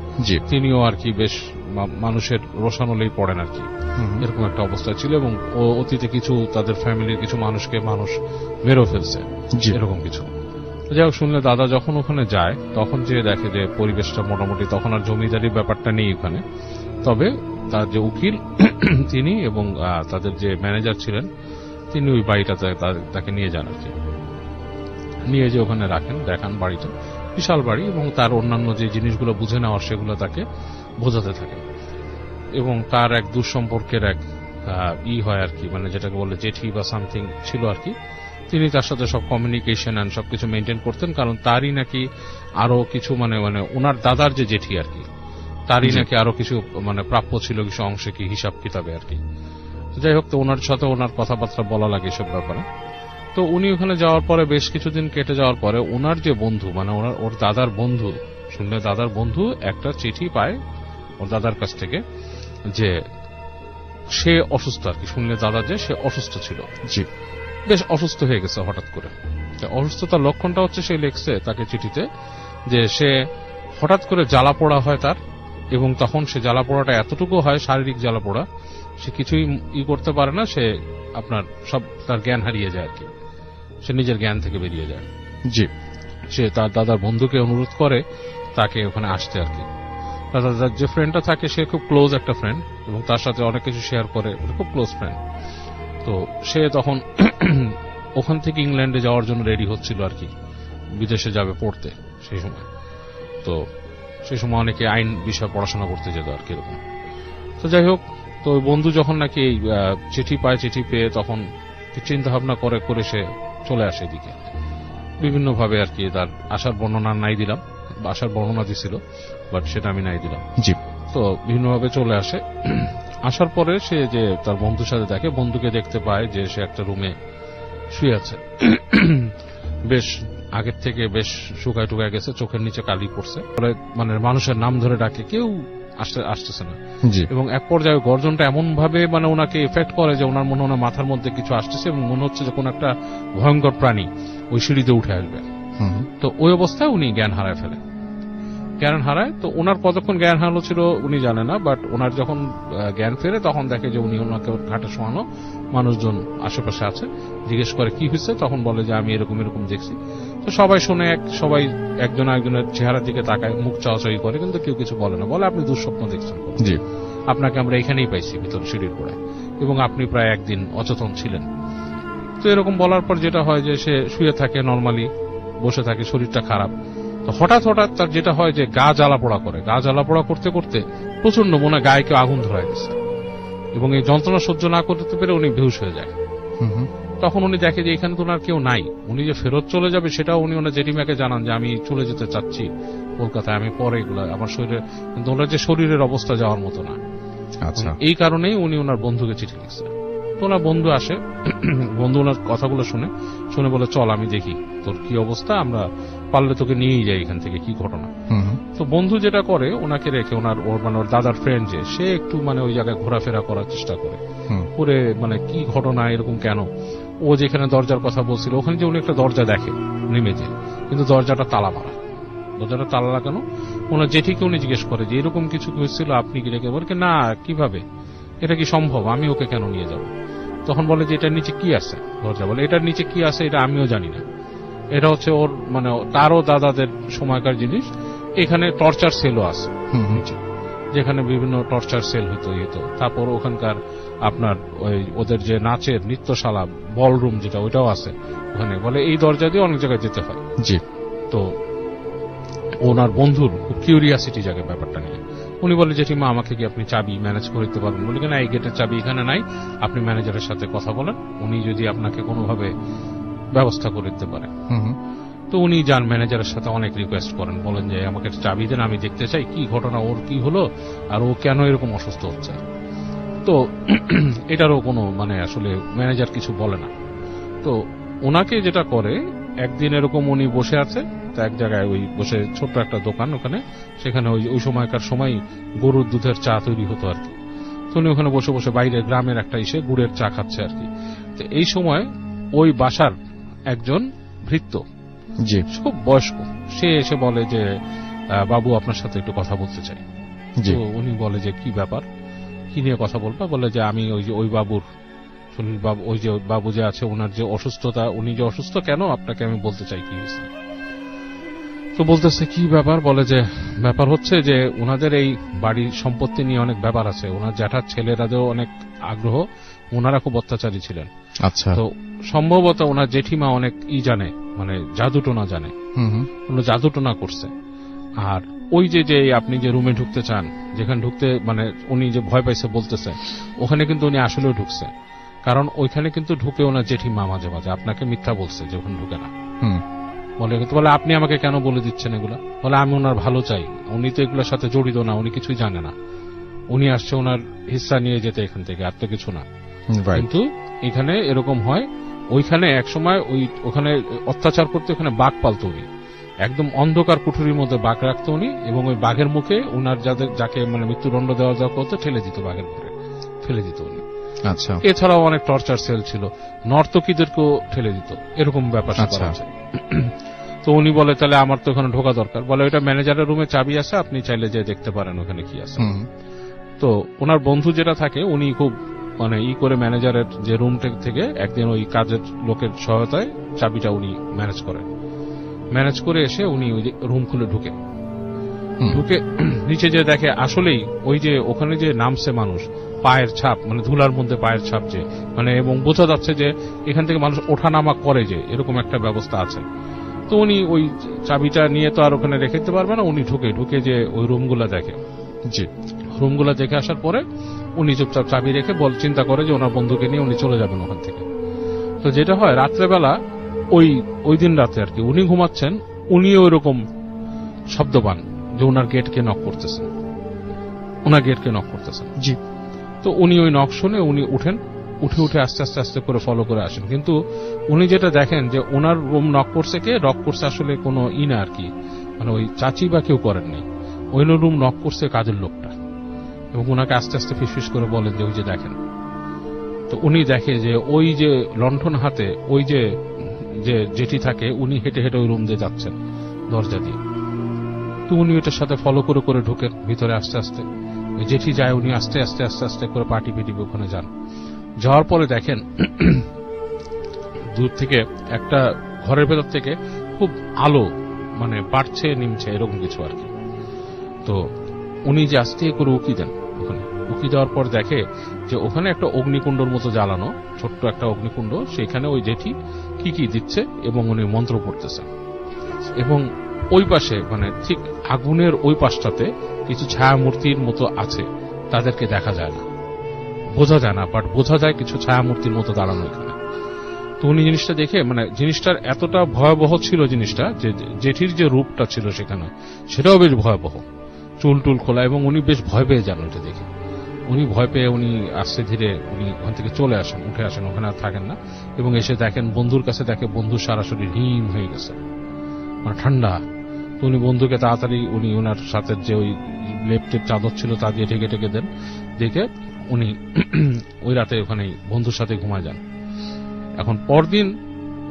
B: তিনিও আর কি বেশ মানুষের রোষানলেই পড়েন আর কি, এরকম একটা অবস্থা ছিল। এবং অতীতে কিছু তাদের ফ্যামিলির কিছু মানুষকে মানুষ মেরেও ফেলছে, এরকম কিছু। যাই হোক, শুনলে দাদা যখন ওখানে যায় তখন যে দেখে যে পরিবেশটা মোটামুটি, তখন আর জমিদারির ব্যাপারটা নেই ওখানে। তবে তার যে উকিল তিনি এবং তাদের যে ম্যানেজার ছিলেন তিনি ওই বাড়িটাতে তাকে নিয়ে যান আর কি, নিয়ে যে ওখানে রাখেন, দেখান বাড়িটা, বিশাল বাড়ি, এবং তার অন্যান্য যে জিনিসগুলো বুঝে নেওয়ার সেগুলো তাকে বোঝাতে থাকেন। এবং তার এক দুঃসম্পর্কের এক হয় আর কি, মানে যেটাকে বলে জেঠি বা সামথিং ছিল আর কি। তিনি তার সাথে সব কমিউনিকেশন এন্ড সবকিছু মেনটেন করতেন, কারণ তারই নাকি আরো কিছু মানে ওনার দাদার যে জেঠি আর কি, তারই নাকি আরো কিছু মানে প্রাপ্য ছিল কিছু অংশে কি হিসাব কিতাবে আর কি। যাই হোক, তো ওনার সাথে ওনার কথাবার্তা বলা লাগে সব ব্যাপারে। তো উনি ওখানে যাওয়ার পরে বেশ কিছুদিন কেটে যাওয়ার পরে ওনার যে বন্ধু, মানে ওর দাদার বন্ধু, শুনলে দাদার বন্ধু একটা চিঠি পায় ওর দাদার কাছ থেকে যে সে অসুস্থ আর কি। শুনলে দাদা যে সে অসুস্থ ছিল, বেশ অসুস্থ হয়ে গেছে হঠাৎ করে। অসুস্থতার লক্ষণটা হচ্ছে সে লিখছে তাকে চিঠিতে যে সে হঠাৎ করে জ্বালা পোড়া হয় তার, এবং তখন সে জ্বালা পোড়াটা এতটুকু হয়, শারীরিক জ্বালা পোড়া, সে কিছুই করতে পারে না, সে আপনার সব তার জ্ঞান হারিয়ে যায় আর কি, সে নিজের জ্ঞান থেকে বেরিয়ে যায়। সে তার দাদার বন্ধুকে অনুরোধ করে তাকে ওখানে আসতে আর কি। দাদার যে ফ্রেন্ডটা থাকে সে খুব ক্লোজ একটা ফ্রেন্ড, এবং তার সাথে অনেক কিছু শেয়ার করে, খুব ক্লোজ ফ্রেন্ড। তো সে তখন ওখান থেকে ইংল্যান্ডে যাওয়ার জন্য রেডি হচ্ছিল আর কি, বিদেশে যাবে পড়তে সেই সময়। তো সেই সময় অনেকে আইন বিষয়ে পড়াশোনা করতে যেত আর কি এরকম। তো যাই হোক, তো ওই বন্ধু যখন নাকি এই চিঠি পায়, চিঠি পেয়ে তখন চিন্তা ভাবনা করে সে চলে আসে এদিকে বিভিন্ন ভাবে আর কি। তার আসার বর্ণনা নাই দিলাম, আসার বর্ণনা দিছিল, বাট সেটা আমি নাই দিলাম। তো বিভিন্নভাবে চলে আসে। আসার পরে সে যে তার বন্ধুর সাথে দেখে, বন্ধুকে দেখতে পায় যে সে একটা রুমে শুয়ে আছে, বেশ আগের থেকে বেশ শুকায় টুকায় গেছে, চোখের নিচে কালি পড়ছে, মানে মানুষের নাম ধরে ডাকে, কেউ আসতেছে না। এবং এক পর্যায়ে গর্জনটা এমন ভাবে মানে ওনাকে এফেক্ট করে যে ওনার মনে হয় মাথার মধ্যে কিছু আসতেছে, এবং মনে হচ্ছে যে কোন একটা ভয়ঙ্কর প্রাণী ওই সিঁড়িতে উঠে আসবে। তো ওই অবস্থায় উনি জ্ঞান হারায় ফেলে, জ্ঞান হারায়। তো ওনার কতক্ষণ জ্ঞান হারানো ছিল উনি জানে না, বাট ওনার যখন জ্ঞান ফেরে তখন দেখে যে উনি ওনাকে ঘাটে শোয়ানো, মানুষজন আশেপাশে আছে, জিজ্ঞেস করে কি হয়েছে, তখন বলে যে আমি এরকম এরকম দেখছি। তো সবাই শুনে, সবাই একজন একজনের চেহারার দিকে তাকায়, মুখ চাওয়াচাই করে, কিন্তু কেউ কিছু বলে না। বলে আপনি দুঃস্বপ্ন দেখছেন, আপনাকে আমরা এখানেই পাইছি ভিতর সিঁড়ির গোড়ায়, এবং আপনি প্রায় একদিন অচেতন ছিলেন। তো এরকম বলার পর যেটা হয় যে সে শুয়ে থাকে, নর্মালি বসে থাকে, শরীরটা খারাপ। তো হঠাৎ তার যেটা হয় যে গা জ্বালা পোড়া করে, গা জ্বালা পোড়া করতে করতে প্রচন্ড মনে গায়ে কেউ আগুন ধরায় দিচ্ছে, এবং এই যন্ত্রণা সহ্য না করতে পেরে উনি বেহুশ হয়ে যায়। তখন উনি দেখে যে এখানে তো ওনার কেউ নাই, উনি যে ফেরত চলে যাবে সেটাও উনি ওনার জেঠিমাকে জানান যে আমি চলে যেতে চাচ্ছি কলকাতায়, আমি পরে এগুলা আমার শরীরে, কিন্তু ওনার যে শরীরের অবস্থা যাওয়ার মতো না।
A: আচ্ছা,
B: এই কারণেই উনি ওনার বন্ধুকে চিঠি লিখছে। তো ওনার বন্ধু আসে, বন্ধু ওনার কথাগুলো শুনে বলে চল আমি দেখি তোর কি অবস্থা, আমরা পারলে তোকে নিয়েই যাই এখান থেকে, কি ঘটনা। তো বন্ধু যেটা করে ওনাকে রেখে ওর দাদার ফ্রেন্ড যে সে একটু ওই জায়গায় ঘোরাফেরা করার চেষ্টা করে কি ঘটনা এরকম কেন, ও যেখানে দরজার কথা বলছিল ওখানে যে উনি একটা দরজা দেখে নেমে যে, কিন্তু দরজাটা তালা মারা, দরজাটা তালা লাগানো। ওনার জেঠিকে উনি জিজ্ঞেস করে যে এরকম কিছু হয়েছিল আপনি কি রেখে, বলে না কিভাবে, এটা কি সম্ভব, আমি ওকে কেন নিয়ে যাব। তখন বলে যে এটার নিচে কি আছে, দরজা বলে এটার নিচে কি আছে এটা আমিও জানি না, এটা হচ্ছে ওর তারও দাদাদের সময়কার জিনিস, এখানে টর্চার সেলও আছে নিচে, যেখানে বিভিন্ন টর্চার সেল হতো। তারপর ওখানকার আপনার ওদের যে নাচের নৃত্যশালা বলরুম যেটা ওইটাও আছে ওখানে, বলে এই দরজা দিয়ে অনেক জায়গায় যেতে হয়।
A: জি।
B: তো ওনার বন্ধুর খুব কিউরিয়াসিটি জাগে ব্যাপারটা নিয়ে, উনি বলে জেঠিমা আমাকে কি আপনি চাবি ম্যানেজ করে দিতে পারবেন, বলে না এই গেটের চাবি এখানে নাই, আপনি ম্যানেজারের সাথে কথা বলেন, উনি যদি আপনাকে কোনোভাবে ব্যবস্থা করে দিতে পারে। তো উনি যান ম্যানেজারের সাথে অনেক রিকোয়েস্ট করেন, বলেন যে আমাকে চাবি দেন, আমি দেখতে চাই কি ঘটনা, ওর কি হলো আর ও কেন এরকম অসুস্থ হচ্ছে। তো এটারও কোনো আসলে ম্যানেজার কিছু বলে না। তো ওনাকে যেটা করে, একদিন এরকম উনি বসে আছে এক জায়গায়, ওই বসে ছোট্ট একটা দোকান ওখানে, সেখানে ওই সময়কার সময় গরুর দুধের চা তৈরি হতো আর কি। তো উনি ওখানে বসে বসে বাইরে গ্রামের একটা গুড়ের চা খাচ্ছে আর কি। তো এই সময় ওই বাসার একজন ভৃত্য,
A: জি,
B: খুব বয়স্ক, সে এসে বলে যে বাবু আপনার সাথে একটু কথা বলতে চাই। তো উনি বলে যে কি ব্যাপার, কি নিয়ে কথা বলবা, বলে যে আমি ওই বাবুর সুনীল বাবু, ওই যে বাবু যে আছে ওনার যে অসুস্থতা, উনি যে অসুস্থ কেন আপনাকে আমি বলতে চাই কি হয়েছে। তো বলতেছে কি ব্যাপার, বলে যে ব্যাপার হচ্ছে যে ওনাদের এই বাড়ির সম্পত্তি নিয়ে অনেক ব্যাপার আছে, ওনার জ্যাঠার ছেলেরাও অনেক আগ্রহ, ওনারা খুব অত্যাচারী ছিলেন।
A: আচ্ছা।
B: তো সম্ভবত ওনার জেঠিমা অনেক জানে, জাদুটোনা জানে, জাদুটোনা করছে। আর ওই যে আপনি যে রুমে ঢুকতে চান, যেখানে ঢুকতে উনি যে ভয় পাইছে বলতেছে, ওখানে কিন্তু উনি আসলেও ঢুকছে, কারণ ওইখানে কিন্তু ঢুকে ওনার জেঠিমা মাঝে মাঝে আপনাকে মিথ্যা বলছে যে ওখানে ঢুকে না। বলে আপনি আমাকে কেন বলে দিচ্ছেন এগুলা, বলে আমি ওনার ভালো চাই, উনি তো এগুলোর সাথে জড়িত না, উনি কিছুই জানে না, উনি আসছে ওনার হিস্সা নিয়ে যেতে এখান থেকে, আর তো কিছু না। কিন্তু এখানে এরকম হয়, ওইখানে একসময় ওখানে অত্যাচার করতে ওখানে বাঘ পালতো উনি, একদম অন্ধকার কুঠুরির মধ্যে বাঘ রাখতো উনি, এবং ওই বাঘের মুখে ওনার যাকে মৃত্যুদণ্ড দেওয়া করতো ঠেলে দিত, বাঘের ঘরে ফেলে দিত উনি।
A: আচ্ছা।
B: এছাড়াও অনেক টর্চার সেল ছিল, নর্তকীদেরকেও ঠেলে দিত, এরকম ব্যাপার আছে। তো উনি বলে তাহলে আমার তো ওখানে ঢোকা দরকার, বলে ওইটা ম্যানেজারের রুমে চাবি আছে, আপনি চাইলে যে দেখতে পারেন ওখানে কি আছে। তো ওনার বন্ধু যেটা থাকে উনি খুব করে ম্যানেজারের যে রুম থেকে একদিন ওই কাজের লোকের সহায়তায় চাবিটা উনি ম্যানেজ করে এসে উনি ওই রুম খুলে ঢুকে নিচে যে দেখে আসলেই ওই যে ওখানে যে নামছে মানুষ, পায়ের ছাপ, ধুলার মধ্যে পায়ের ছাপ যে এবং বোঝা যাচ্ছে যে এখান থেকে মানুষ ওঠানামা করে, যে এরকম একটা ব্যবস্থা আছে। তো উনি ওই চাবিটা নিয়ে তো আর ওখানে রেখে দিতে পারবে না, উনি ঢুকে যে ওই রুমগুলা দেখে, জি, রুমগুলা দেখে আসার পরে উনি চুপচাপ চাবি রেখে চিন্তা করে যে ওনার বন্ধুকে নিয়ে উনি চলে যাবেন ওখান থেকে। তো যেটা হয় রাত্রেবেলা, ওই দিন রাতে আর কি, উনি ঘুমাচ্ছেন, উনিও ওইরকম শব্দ পান যে ওনার গেটকে নক করতেছেন, জি। তো উনি ওই নক শুনে উনি উঠে আস্তে আস্তে করে ফলো করে আসেন, কিন্তু উনি যেটা দেখেন যে ওনার রুম নক করছে আসলে কোনো না আর কি, ওই চাচি বা কেউ করেননি, ওই রুম নক করছে কাজের লোকটা, এবং ওনাকে আস্তে আস্তে ফিসফিস করে বলেন যে ওই যে দেখেন। তো উনি দেখে যে ওই যে লণ্ঠন হাতে ওই যে জেঠি থাকে, উনি হেঁটে ওই রুম দিয়ে যাচ্ছেন দরজা দিয়ে। তো উনি ওটার সাথে ফলো করে ঢুকেন ভিতরে আস্তে আস্তে, ওই জেঠি যায়, উনি আস্তে আস্তে করে পাটি ওখানে যান। যাওয়ার পরে দেখেন দূর থেকে একটা ঘরের ভেতর থেকে খুব আলো বাড়ছে নিমছে এরকম কিছু আর কি। তো উনি যে আস্তে করে উকি দেন, ওখানে উকি দেওয়ার পর দেখে যে ওখানে একটা অগ্নিকুণ্ডর মতো জ্বালানো, ছোট্ট একটা অগ্নিকুণ্ড, সেখানে ওই জেঠি কি দিচ্ছে এবং উনি মন্ত্র পড়তেছেন, এবং ওই পাশে ঠিক আগুনের ওই পাশটাতে কিছু ছায়া মূর্তির মতো আছে, তাদেরকে দেখা যায় না, বোঝা যায় না, বাট বোঝা যায় কিছু ছায়ামূর্তির মতো দাঁড়ানো এখানে। তো উনি জিনিসটা দেখে মানে জিনিসটার এতটা ভয়াবহ ছিল জিনিসটা, যে জেঠির যে রূপটা ছিল সেখানে সেটাও বেশ ভয়াবহ, চুল টুল খোলা, এবং উনি বেশ ভয় পেয়ে যান ওইটা দেখে। উনি ভয় পেয়ে উনি আস্তে ধীরে উনি ওখান থেকে চলে আসেন, উঠে আসেন, ওখানে আর থাকেন না, এবং এসে দেখেন বন্ধুর কাছে, দেখে বন্ধু সারা শরীর হিম হয়ে গেছে, মানে ঠান্ডা। তো উনি বন্ধুকে তাড়াতাড়ি উনি ওনার সাথে যে ওই লেপটের চাদর ছিল তা দিয়ে ঢেকে ঢেকে দেন, দেখে উনি ওই রাতে ওখানে বন্ধুর সাথে ঘুমায় যান। এখন পরদিন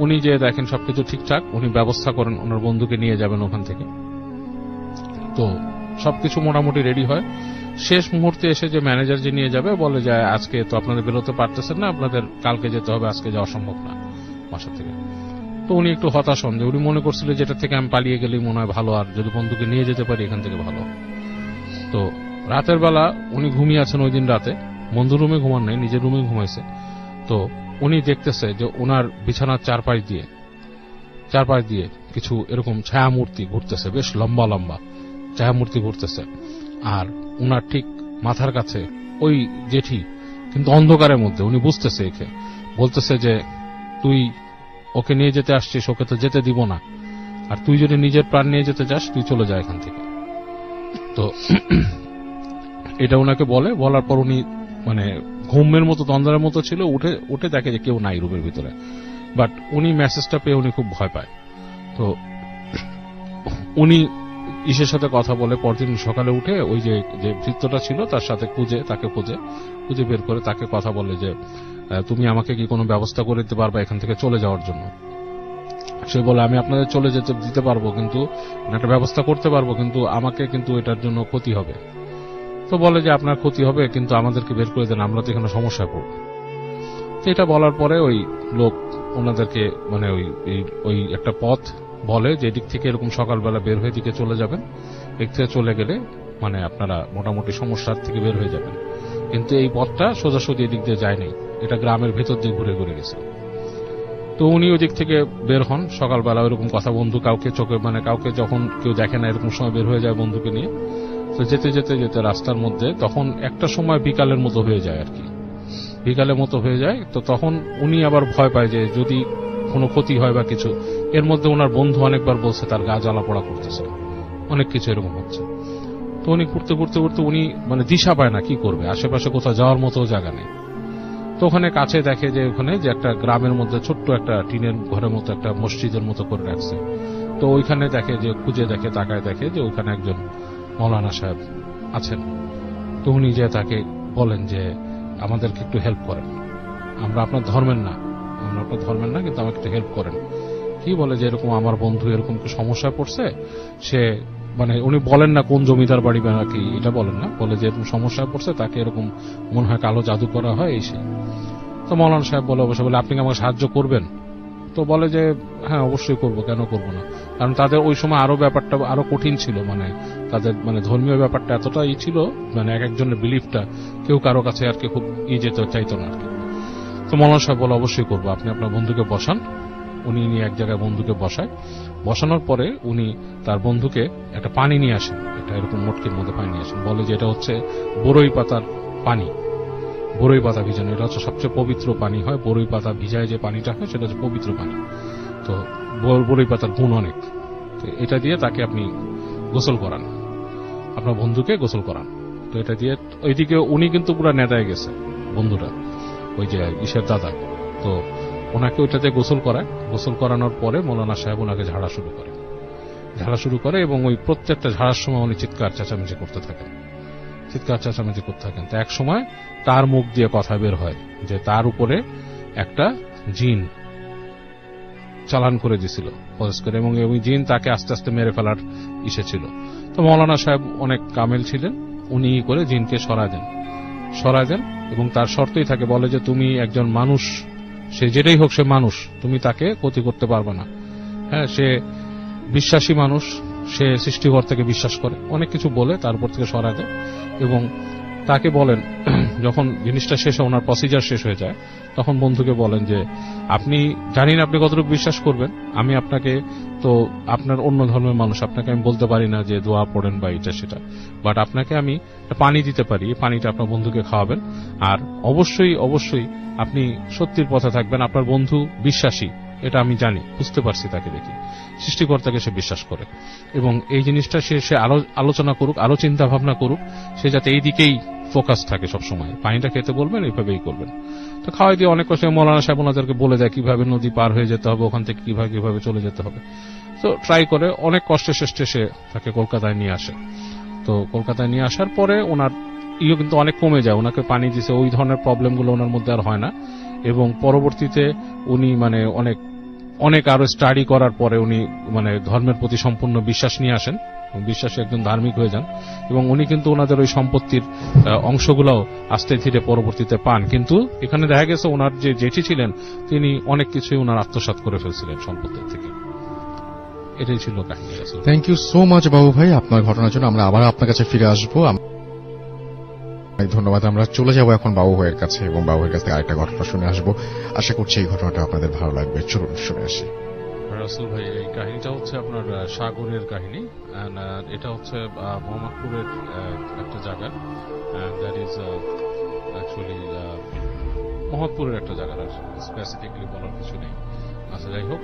B: উনি যে দেখেন সবকিছু ঠিকঠাক, উনি ব্যবস্থা করেন ওনার বন্ধুকে নিয়ে যাবেন ওখান থেকে। তো সবকিছু মোটামুটি রেডি হয়। শেষ মুহূর্তে এসে যে ম্যানেজার যে নিয়ে যাবে বলে যে আজকে তো আপনাদের বেরোতে পারতেছেন না, আপনাদের কালকে যেতে হবে, আজকে যাওয়া সম্ভব না বাসা থেকে। তো উনি একটু হতাশ হন, যে উনি মনে করছিলেন যেটা থেকে আমি পালিয়ে গেলেই মনে হয় ভালো, আর যদি বন্ধুকে নিয়ে যেতে পারি এখান থেকে ভালো। তো রাতের বেলা উনি ঘুমিয়ে আছেন ওই দিন রাতে, বন্ধু রুমে ঘুমান নাই, নিজের রুমে ঘুমাইছে। তো উনি দেখতেছে যে ওনার বিছানার চারপাশ দিয়ে কিছু এরকম ছায়ামূর্তি ঘুরতেছে, বেশ লম্বা লম্বা ছায়ামূর্তি ঘুরতেছে। আর উনার ঠিক মাথার কাছে ওই জেঠি, কিন্তু অন্ধকারের মধ্যে, উনি বুঝতেছে একে, বলতেছে যে তুই ওকে নিয়ে যেতে আসছিস, ওকে তো যেতে দিব না, আর তুই যদি নিজের প্রাণ নিয়ে যেতে চাস তুই চলে যা এখান থেকে। তো এটা ওনাকে বলার পর উনি মানে ঘুমের মতো তন্দ্রার মতো ছিল, উঠে দেখে যে কেউ নাই রুমের ভিতরে। বাট উনি মেসেজটা পেয়ে উনি খুব ভয় পায়। তো উনি ইসের সাথে কথা বলে, পরদিন সকালে উঠে ওই যে ভৃত্যটা ছিল তার সাথে তাকে খুঁজে বের করে তাকে কথা বলে যে তুমি আমাকে কি কোনো ব্যবস্থা করে দিতে পারবে এখান থেকে চলে যাওয়ার জন্য। সে বলে আমি আপনাদের চলে যেতে দিতে পারবো, কিন্তু একটা ব্যবস্থা করতে পারবো, কিন্তু আমাকে কিন্তু এটার জন্য ক্ষতি হবে। তো বলে যে আপনার ক্ষতি হবে, কিন্তু আমাদেরকে বের করে দেন, আমরা তো এখানে সমস্যায় পড়ব। তো এটা বলার পরে ওই লোক ওনাদেরকে মানে ওই একটা পথ বলে যে এদিক থেকে এরকম সকালবেলা বের হয়ে দিকে চলে যাবেন, এদিক থেকে চলে গেলে মানে আপনারা মোটামুটি সমস্যার থেকে বের হয়ে যাবেন। কিন্তু এই পথটা সোজাসুজি এদিক দিয়ে যায়নি, এটা গ্রামের ভেতর দিয়ে ঘুরে ঘুরে গেছে। তো উনি ওই দিক থেকে বের হন সকালবেলা, ওইরকম কথা, বন্ধু কাউকে চোখে মানে কাউকে যখন কেউ দেখে না এরকম সময় বের হয়ে যায় বন্ধুকে নিয়ে। তো যেতে যেতে যেতে রাস্তার মধ্যে তখন একটা সময় বিকালের মতো হয়ে যায় আর কি, বিকালের মতো হয়ে যায়। তো তখন উনি আবার ভয় পায় যে যদি কোনো ক্ষতি হয় বা কিছু। এর মধ্যে ওনার বন্ধু অনেকবার বলছে তার গা জ্বালা পোড়া করতেছে, অনেক কিছু এরকম হচ্ছে। তো উনি ঘুরতে ঘুরতে ঘুরতে উনি মানে দিশা পায় না কি করবে, আশেপাশে কোথাও যাওয়ার মতো জায়গা নেই। তো ওখানে কাছে দেখে যে ওখানে যে একটা গ্রামের মধ্যে ছোট্ট একটা টিনের ঘরের মতো একটা মসজিদের মতো করে রাখছে। তো ওইখানে দেখে যে খুঁজে দেখে, তাকায় দেখে যে ওইখানে একজন মৌলানা সাহেব আছেন। তো উনি যে তাকে বলেন যে আমাদেরকে একটু হেল্প করেন, আমরা আপনার ধর্মের না, কিন্তু আমাকে একটু হেল্প করেন। কি বলে যে এরকম আমার বন্ধু এরকম সমস্যায় পড়ছে, সে মানে উনি বলেন না কোন জমিদার বাড়ি বা নাকি, এটা বলেন না, বলে যে এরকম সমস্যায় পড়ছে, তাকে এরকম মনে হয় কালো জাদু করা হয় এই সে। তো মৌলানা সাহেব বলে অবশ্যই, বলে আপনি কি আমাকে সাহায্য করবেন? তো বলে যে হ্যাঁ অবশ্যই করব, কেন করব না। কারণ তাদের ওই সময় আরো ব্যাপারটা আরো কঠিন ছিল, মানে তাদের মানে ধর্মীয় ব্যাপারটা এতটা ছিল, মানে এক একজনের বিলিফটা কেউ কারো কাছে আর কি খুব যেতে চাইতো না আর কি। তো মৌলানা সাহেব বলে অবশ্যই করবো, আপনি আপনার বন্ধুকে বসান। উনি নিয়ে এক জায়গায় বন্ধুকে বসায়, বসানোর পরে উনি তার বন্ধুকে একটা পানি নিয়ে আসেন, একটা এরকম মটকির মধ্যে পানি নিয়ে আসেন, বলে যে এটা হচ্ছে বরই পাতার পানি, বরই পাতা ভিজানো, এটা হচ্ছে সবচেয়ে পবিত্র পানি হয়, বরই পাতা ভিজায় যে পানিটা হয় সেটা হচ্ছে পবিত্র পানি। তো বরই পাতার গুণ অনেক, তো এটা দিয়ে তাকে আপনি গোসল করান, আপনার বন্ধুকে গোসল করান। তো এটা দিয়ে ওইদিকে উনি কিন্তু পুরো নেতায় গেছে বন্ধুটা, ওই যে ঈশের দাদা। তো ওনাকে ওইটাতে গোসল করায়, গোসল করানোর পরে মৌলানা সাহেব ওনাকে ঝাড়া শুরু করে এবং ওই প্রত্যেকটা ঝাড়ার সময় উনি চিৎকার চেঁচামেচি করতে থাকেন। তো এক সময় তার মুখ দিয়ে কথা বের হয় যে তার উপরে একটা জিন চালান করে দিছিল ফরজ করে, এবং ওই জিন তাকে আস্তে আস্তে মেরে ফেলার ইসে ছিল। তো মৌলানা সাহেব অনেক কামেল ছিলেন, উনি করে জিনকে সরায় দেন এবং তার শর্তই থাকে, বলে যে তুমি একজন মানুষ, সে যেটাই হোক সে মানুষ, তুমি তাকে ক্ষতি করতে পারবে না। হ্যাঁ, সে বিশ্বাসী মানুষ, সে সৃষ্টিকর্তাকে বিশ্বাস করে, অনেক কিছু বলে তারপর থেকে সরায় দেয় এবং তাকে বলেন যখন জিনিসটা শেষ হয়, ওনার প্রসিজার শেষ হয়ে যায়, তখন বন্ধুকে বলেন যে আপনি জানি না আপনি কতটুকু বিশ্বাস করবেন, আমি আপনাকে তো আপনার অন্য ধর্মের মানুষ, আপনাকে আমি বলতে পারি না যে দোয়া পড়েন বা এটা সেটা, বাট আপনাকে আমি পানি দিতে পারি, পানিটা আপনার বন্ধুকে খাওয়াবেন, আর অবশ্যই অবশ্যই আপনি সত্যির পথে থাকবেন, আপনার বন্ধু বিশ্বাসী, এটা আমি জানি, বুঝতে পারছি তাকে দেখি, সৃষ্টিকর্তাকে সে বিশ্বাস করে, এবং এই জিনিসটা সে আরো আলোচনা করুক, আরো চিন্তা ভাবনা করুক, সে যাতে এই দিকেই ফোকাস থাকে সবসময়, পানিটা খেতে বলবেন, এইভাবেই করবেন। তো খাওয়াই দিয়ে অনেক কষ্ট মৌলানা সাহেব ওনাদেরকে বলে দেয় কিভাবে নদী পার হয়ে যেতে হবে, ওখান থেকে কিভাবে কিভাবে চলে যেতে হবে। তো ট্রাই করে অনেক কষ্টে শেষে সে তাকে কলকাতায় নিয়ে আসে। তো কলকাতায় নিয়ে আসার পরে ওনার কিন্তু অনেক কমে যায়, ওনাকে পানি দিছে, ওই ধরনের প্রবলেমগুলো ওনার মধ্যে আর হয় না, এবং পরবর্তীতে উনি মানে অনেক আরো স্টাডি করার পরে উনি মানে ধর্মের প্রতি সম্পূর্ণ বিশ্বাস নিয়ে আসেন, বিশ্বাসী একজন ধার্মিক হয়ে যান, এবং উনি কিন্তু ওনাদের ওই সম্পত্তির অংশগুলোও আস্তে ধীরে পরবর্তীতে পান। কিন্তু এখানে দেখা গেছে ওনার যে জেঠি ছিলেন তিনি অনেক কিছুই ওনার আত্মসাৎ করে ফেলছিলেন সম্পত্তির থেকে। এটাই ছিল কাহিনী।
A: থ্যাংক ইউ সো মাচ বাবু ভাই আপনার ঘটনার জন্য। আমরা আবার আপনার কাছে ফিরে আসবো। ধন্যবাদ। আমরা চলে যাব এখন বাবু ভাইয়ের কাছে, এবং বাবু ভাইয়ের কাছ থেকে আরেকটা ঘটনা শুনে আসবো। আশা করছি এই ঘটনাটা আপনাদের ভালো লাগবে। চলুন শুনে আসি।
B: রাসেল ভাই, এই কাহিনীটা হচ্ছে আপনার সাগরের কাহিনী। এটা হচ্ছে মোহাম্মদপুরের একটা জায়গা, দ্যাট ইজ অ্যাকচুয়ালি মোহাম্মদপুরের একটা জায়গা, স্পেসিফিকলি বলার কিছু নেই। আচ্ছা, যাই হোক,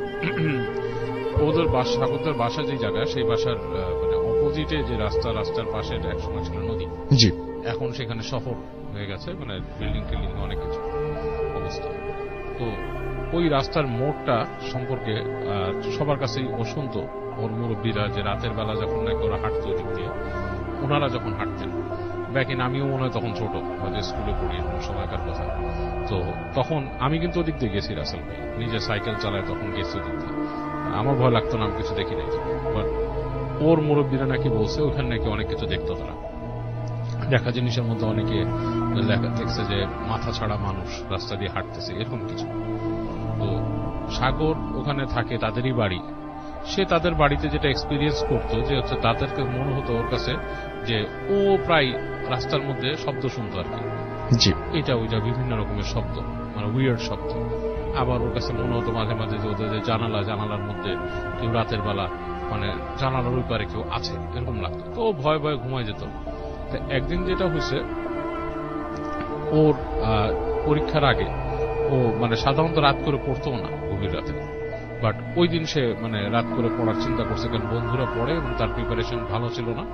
B: ওদের সাগরদের বাসা যে জায়গা, সেই বাসার মানে অপোজিটে যে রাস্তার পাশে একসময় ছিল নদী।
A: জি। এখন
B: সেখানে শহর হয়ে গেছে, মানে বিল্ডিং টিল্ডিং অনেক কিছু অবস্থা। তো ওই রাস্তার মোড়টা সম্পর্কে সবার কাছেই ও শুনত, ওর মুরব্বীরা, যে রাতের বেলা যখন নাকি ওরা হাঁটতো ওদিক দিয়ে, ওনারা যখন হাঁটতেন, ব্যাকিন আমিও মনে হয় তখন ছোট, হয়তো স্কুলে পড়ি, এরকম সময়কার কথা। তো তখন আমি কিন্তু ওদিক দিয়ে গেছি রাসেল ভাই, নিজে সাইকেল চালায় তখন গেছি ওদিক দিয়ে, আমার ভয় লাগতো না, আমি কিছু দেখি নাই। বাট ওর মুরব্বীরা নাকি বলছে ওখানে নাকি অনেক কিছু দেখতো তারা, দেখা জিনিসের মধ্যে অনেকে দেখছে যে মাথা ছাড়া মানুষ রাস্তা দিয়ে হাঁটতেছে, এরকম কিছু। তো সাগর ওখানে থাকে, তাদেরই বাড়ি, সে তাদের বাড়িতে যেটা এক্সপিরিয়েন্স করতো যে হচ্ছে তাদেরকে মনে হতো ওর কাছে যে ও প্রায় রাস্তার মধ্যে শব্দ শুনতো আর কি, এটা ওইটা বিভিন্ন রকমের শব্দ, মানে উইয়ার্ড শব্দ। আবার ওর কাছে মনে হতো মাঝে মাঝে যে ওদের যে জানালার মধ্যে কেউ রাতের বেলা মানে জানালার ওই পারে কেউ আছে, এরকম লাগতো। তো ও ভয়ে ভয়ে ঘুমায় যেত। একদিন যেটা হয়েছে, ওর পরীক্ষার আগে ও মানে সাধারণত রাত করে পড়তো না, গভীর রাতে, বাট ওই দিন সে মানে রাত করে পড়ার চিন্তা করছে, কারণ বন্ধুরা পড়ে এবং তার প্রিপারেশন ভালো ছিল না,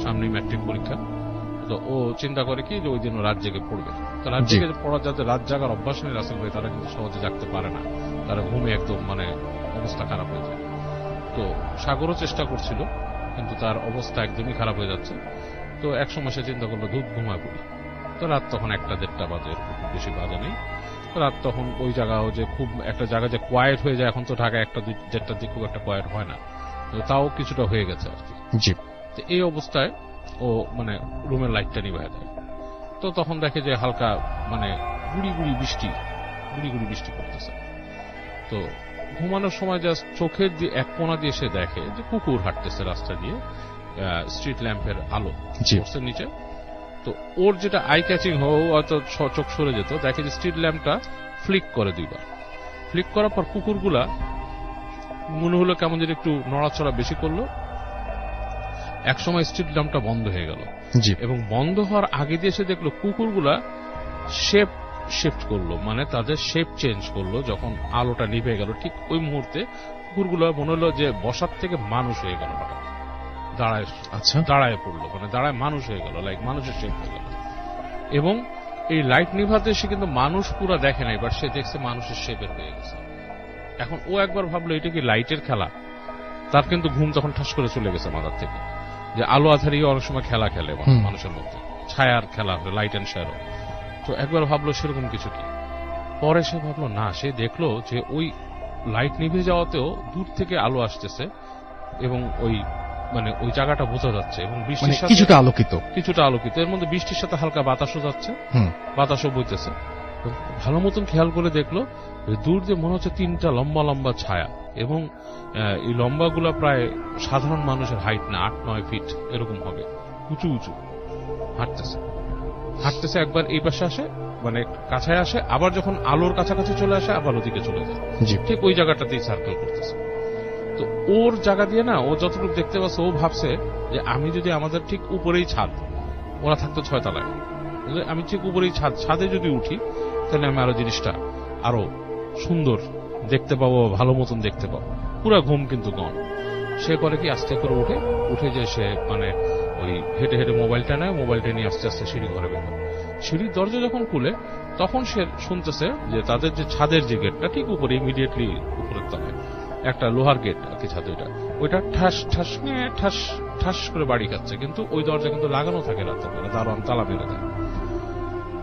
B: সামনেই ম্যাট্রিক পরীক্ষা। তো ও চিন্তা করে কি যে ওই দিন ও রাত জেগে পড়বে। তো রাত জেগে পড়ার যাতে রাত জাগার অভ্যাস নেই রাসেল ভাই, তারা কিন্তু সহজে জাগতে পারে না, তারা ঘুমে একদম মানে অবস্থা খারাপ হয়ে যায়। তো সাগরও চেষ্টা করছিল, কিন্তু তার অবস্থা একদমই খারাপ হয়ে যাচ্ছে। তো এক সময় সে চিন্তা করলো দুধ ঘুমায় পড়ি। তো রাত তখন 1টা-1.5টা বাজে, খুব বেশি বাজে নেই। রাত তখন ওই জায়গাও যে খুব একটা জায়গা যে কোয়াইট হয়ে যায়, এখন তো ঢাকা 1টা-2টার দিকে খুব একটা কোয়াইট হয় না, তাও কিছুটা হয়ে গেছে আর কি। তো এই অবস্থায় ও মানে রুমের লাইটটা নিভায় দেয়। তো তখন দেখে যে হালকা মানে গুড়ি গুড়ি বৃষ্টি পড়তেছে। তো ঘুমানোর সময় জাস্ট চোখের যে এক কোণা দিয়ে সে দেখে যে কুকুর হাঁটতেছে রাস্তা দিয়ে, স্ট্রিট ল্যাম্পের আলো পড়ছে নিচে। তো ওর যেটা আই ক্যাচিং হয়তো চোখ সরে যেত, দেখে যে স্ট্রিট ল্যাম্পটা ফ্লিক করে 2বার। ফ্লিক করার পর কুকুরগুলা মনে হলো কেমন যেন একটু নড়াচড়া বেশি করলো। এক সময় স্ট্রিট ল্যাম্পটা বন্ধ হয়ে গেল, এবং বন্ধ হওয়ার আগে দিয়ে সে দেখলো কুকুরগুলা শেপ শিফট করলো, মানে তাদের শেপ চেঞ্জ করলো। যখন আলোটা নিভে গেল ঠিক ওই মুহূর্তে কুকুরগুলো মনে হলো যে বসার থেকে মানুষ হয়ে গেল, হঠাৎ দাঁড়ায় পড়লো, মানে দাঁড়ায় মানুষ হয়ে গেল, লাইক মানুষের শেপ হয়ে গেল। এবং এই লাইট নিভাতে সে কিন্তু মানুষ পুরো দেখে নাই, বাট সে দেখছে মানুষের শেপের হয়ে গেছে। এখন ও একবার ভাবলো এটা কি লাইটের খেলা, তার কিন্তু ঘুম তখন ঠাস করে চলে গেছে মাথার থেকে, যে আলো আধারিয়ে অনেক সময় খেলা খেলে মানুষের মধ্যে, ছায়ার খেলা, লাইট অ্যান্ড শ্যাডো। তো একবার ভাবলো সেরকম কিছু কি। পরে সে ভাবলো না, সে দেখলো যে ওই লাইট নিভে যাওয়াতেও দূর থেকে আলো আসতেছে, এবং ওই মানে ওই জায়গাটা বোঝা যাচ্ছে, এবং বৃষ্টির সাথে কিছুটা আলোকিত, এর মধ্যে বৃষ্টির সাথে হালকা বাতাসও যাচ্ছে, বাতাসও বইতেছে। ভালো মতন খেয়াল করে দেখলো দূর দিয়ে মনে হচ্ছে 3টা লম্বা লম্বা ছায়া, এবং এই লম্বাগুলা প্রায় সাধারণ মানুষের হাইট না, 8-9 ফিট এরকম হবে, উঁচু উঁচু হাঁটতেছে। হাঁটতেছে, একবার এই পাশে আসে, মানে কাছে আসে, আবার যখন আলোর কাছাকাছি চলে আসে আবার ওদিকে চলে যায়,
A: জি।
B: ঠিক ওই জায়গাটাতেই সার্কেল করতেছে। তো ওর জায়গা দিয়ে না, ও যতটুকু দেখতে পাচ্ছে ও ভাবছে যে আমি যদি আমাদের ঠিক উপরেই ছাদ, ওরা থাকতো 6 তলায়, আমি ঠিক উপরেই ছাদে যদি উঠি তাহলে আমি আরো জিনিসটা আরো সুন্দর দেখতে পাবো, ভালো মতন দেখতে পাবো। পুরা ঘুম কিন্তু গন। সে করে কি আস্তে করে উঠে যে সে মানে ওই হেঁটে হেঁটে মোবাইলটা নেয়, মোবাইলটা নিয়ে আস্তে আস্তে সিঁড়ি ঘরে বের হয়। সিঁড়ির দরজা যখন খুলে তখন সে শুনতেছে যে তাদের যে ছাদের যে গেটটা ঠিক উপরে, ইমিডিয়েটলি উপরের তলায় একটা লোহার গেট আর কি ছাদে, ওইটা ঠাস ঠাস ঠাস ঠাস করে বাড়ি খাচ্ছে, কিন্তু ওই দরজা কিন্তু লাগানো থাকে রাতের বেলা, দারোয়ান তালা মেরে দেয়।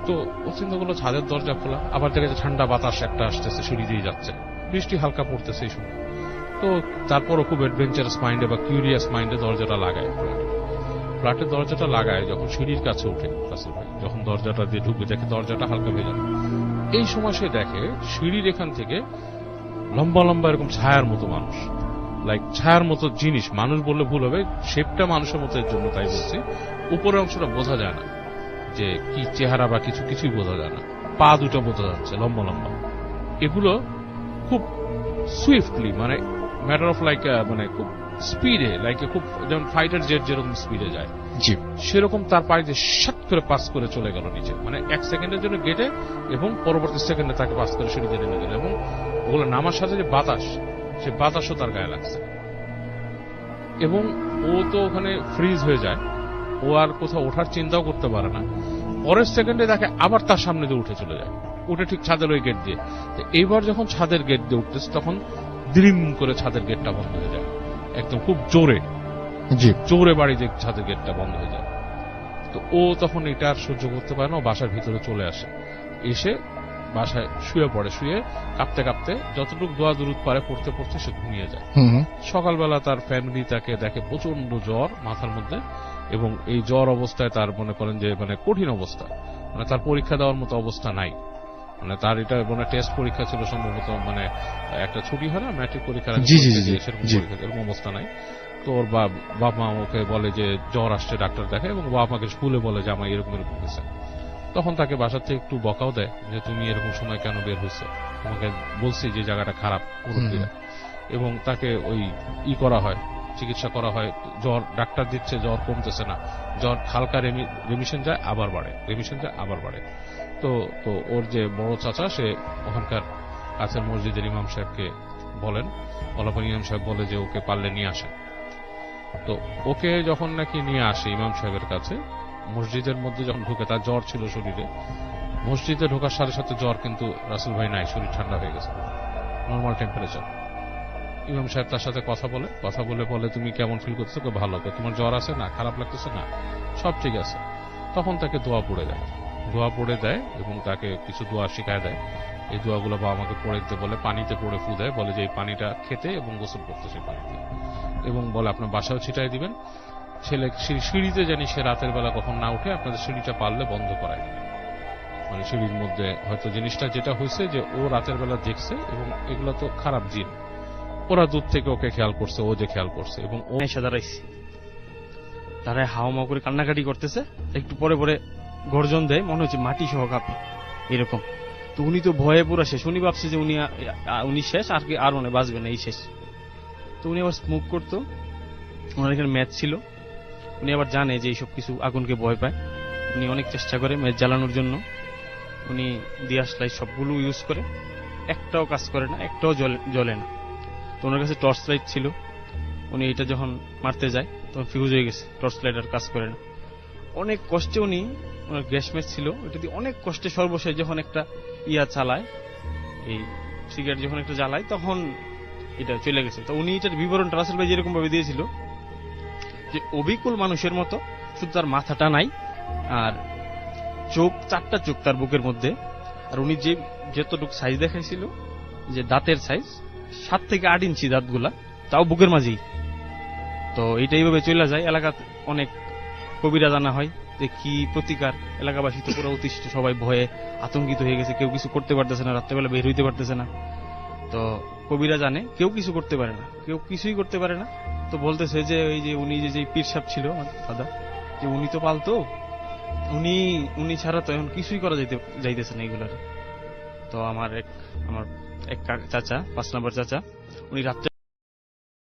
B: তো ও চিন্তা করলো ছাদের দরজা খোলা, আবার দেখে যে ঠান্ডা বাতাস একটা আসতেছে, সিঁড়ি দিয়ে যাচ্ছে, বৃষ্টি হালকা পড়তেছে এই সময়। তো তারপরও খুব অ্যাডভেঞ্চারাস মাইন্ডে বা কিউরিয়াস মাইন্ডে দরজাটা লাগায়, ফ্ল্যাটের দরজাটা লাগায়। যখন সিঁড়ির কাছে উঠে রাসেল ভাই, যখন দরজাটা দিয়ে ঢুকবে দেখে দরজাটা হালকা ভেজানো। এই সময় সে দেখে সিঁড়ির এখান থেকে লম্বা লম্বা এরকম ছায়ার মতো মানুষ, লাইক ছায়ার মতো জিনিস, মানুষ বললে ভুল হবে, শেপটা মানুষের মতো এর জন্য তাই বলছি, উপরের অংশটা বোঝা যায় না যে কি চেহারা বা কিছুই বোঝা যায় না, পা দুটো বোঝা যাচ্ছে লম্বা লম্বা। এগুলো খুব সুইফটলি, মানে ম্যাটার অফ লাইক, মানে খুব স্পিডে, লাইক খুব যেমন ফাইটার জেট যেরকম স্পিডে যায়,
A: জি,
B: সেরকম তার পায়ে যে সাত করে পাস করে চলে গেল নিচে, মানে 1 সেকেন্ডের জন্য গেটে, এবং পরবর্তী সেকেন্ডে তাকে পাস করে সিঁড়িতে নেমে গেল। এবং ওগুলো নামার সাথে যে বাতাস, সে বাতাসও তার গায়ে লাগছে, এবং ও তো ওখানে ফ্রিজ হয়ে যায়, ও আর কোথাও ওঠার চিন্তাও করতে পারে না। পরের সেকেন্ডে দেখে আবার তার সামনে দিয়ে উঠে চলে যায়, উঠে ঠিক ছাদের ওই গেট দিয়ে। এইবার যখন ছাদের গেট দিয়ে উঠতেছে তখন দ্রিম করে ছাদের গেটটা বন্ধ হয়ে যায়, একদম খুব জোরে,
A: জি,
B: জোরে বাড়ি দিয়ে ছাদের গেটটা বন্ধ হয়ে যায়। তো ও তখন এটা আর সহ্য করতে পারে না, ও বাসার ভিতরে চলে আসে, এসে বাসায় শুয়ে পড়ে, শুয়ে কাঁপতে কাঁপতে যতটুকু দোয়া দুরুদ পারে পড়তে পড়তে সে ঘুমিয়ে যায়। সকালবেলা তার ফ্যামিলি তাকে দেখে প্রচন্ড জ্বর মাথার মধ্যে, এবং এই জ্বর অবস্থায় তার মনে করেন যে মানে কঠিন অবস্থা, মানে তার পরীক্ষা দেওয়ার মতো অবস্থা নাই, মানে তার এটা মানে টেস্ট পরীক্ষা ছিল সম্ভবত, মানে একটা ছুটি হয় না ম্যাট্রিক পরীক্ষার আগে, সেরকম পরীক্ষা, এরকম অবস্থা নাই। তো ওর বাপ মা ওকে বলে যে জ্বর আসছে, ডাক্তার দেখায়, এবং বাবা মাকে স্কুলে বলে যে আমার এরকম এরকম হয়েছে। তখন তাকে বাসার থেকে একটু বকাও দেয় যে তুমি এরকম সময় কেন বের হয়েছে, তোমাকে বলছি যে জায়গাটা খারাপ পুরোপুরি, এবং তাকে ওই করা হয়, চিকিৎসা করা হয়। জ্বর ডাক্তার দিচ্ছে, জ্বর কমতেছে না, জ্বর হালকা রেমিশন যায় আবার বাড়ে, রেমিশন যায় আবার বাড়ে। তো ওর যে বড় চাচা, সে ওখানকার কাছের মসজিদের ইমাম সাহেবকে বলেন, অলাপন ইমাম সাহেব বলে যে ওকে পারলে নিয়ে আসেন। তো ওকে যখন নাকি নিয়ে আসে ইমাম সাহেবের কাছে, মসজিদের মধ্যে যখন ঢুকে, তার জ্বর ছিল শরীরে, মসজিদে ঢোকার সাথে সাথে জ্বর কিন্তু রাসেল ভাই নাই, শরীর ঠান্ডা হয়ে গেছে, নর্মাল টেম্পারেচার। ইমাম সাহেব তার সাথে কথা বলে তুমি কেমন ফিল করতেছো? ভালো। তোমার জ্বর আছে না? খারাপ লাগতেছে না? সব ঠিক আছে। তখন তাকে দোয়া পড়ে দেয় এবং তাকে কিছু দোয়া শিখায় দেয়। এই দোয়াগুলো বাবা আমাকে পড়ে দিতে বলে, পানিতে পড়ে ফু দেয়, বলে যে এই পানিটা খেতে এবং গোসল করতে সেই পানিতে, এবং বলে আপনার বাসাও ছিটাই দিবেন। ছেলে সিঁড়িতে জানি সে রাতের বেলা কখন না উঠে, আপনাদের সিঁড়িটা পারলে বন্ধ করায় দিবেন। মানে সিঁড়ির মধ্যে হয়তো জিনিসটা যেটা হয়েছে যে ও রাতের বেলা দেখছে, এবং এগুলো তো খারাপ জিন, ওরা দূর থেকে ওকে খেয়াল করছে, ও যে খেয়াল করছে, এবং ও
C: এসে দাঁড়াইছে, তারা হাওয়া করে কান্নাকাটি করতেছে, একটু পরে পরে গর্জন দেয়, মনে হচ্ছে মাটি সহ কাঁপে এরকম। তো উনি তো ভয়ে পুরো শেষ, উনি ভাবছে যে উনি শেষ, আর কি আর মনে বাঁচবে না, এই শেষ। তো উনি আবার স্মোক করতো, ওনার এখানে ম্যাচ ছিল, উনি আবার জানে যে এইসব কিছু আগুনকে ভয় পায়। উনি অনেক চেষ্টা করে ম্যাচ জ্বালানোর জন্য, উনি দিয়াস লাইট সবগুলো ইউজ করে, একটাও কাজ করে না, একটাও জ্বলে না। তো ওনার কাছে টর্চ লাইট ছিল, উনি এটা যখন মারতে যায় তখন ফিউজ হয়ে গেছে, টর্চ লাইট আর কাজ করে না। অনেক কষ্টে উনি, ওনার গ্যাস ম্যাচ ছিল, এটা দিয়ে অনেক কষ্টে সর্বশেষ যখন একটা চালায়, এই সিগারেট যখন একটা জ্বালায়, তখন এটা চলে গেছে। তো উনি এটার বিবরণটা রাসেল ভাই যেরকম ভাবে দিয়েছিল যে অবিকল মানুষের মতো, শুধু তার মাথাটা নাই, আর চোখ, 4টা চোখ তার বুকের মধ্যে, আর উনি যতটুকু সাইজ দেখাইছিল, যে দাঁতের সাইজ 7 থেকে 8 ইঞ্চি দাঁতগুলা, তাও বুকের মাঝেই। তো এইটা এইভাবে চলে যায়, এলাকাতে অনেক কবিরা জানা হয় যে কি প্রতিকার। এলাকাবাসী তো পুরো অতিষ্ঠ, সবাই ভয়ে আতঙ্কিত হয়ে গেছে, কেউ কিছু করতে পারতেছে না, রাত্রেবেলা বের হইতে পারতেছে না। তো কবিরা জানে কেউ কিছু করতে পারে না, কেউ কিছুই করতে পারে না। তো বলতেছে যে ওই যে উনি যে পীর সাহেব ছিল দাদা, যে উনি তো পালতো, উনি ছাড়া তো এখন কিছুই করা যাইতেছে না এগুলার। তো আমার এক চাচা, 5 নম্বর চাচা, উনি রাত্রে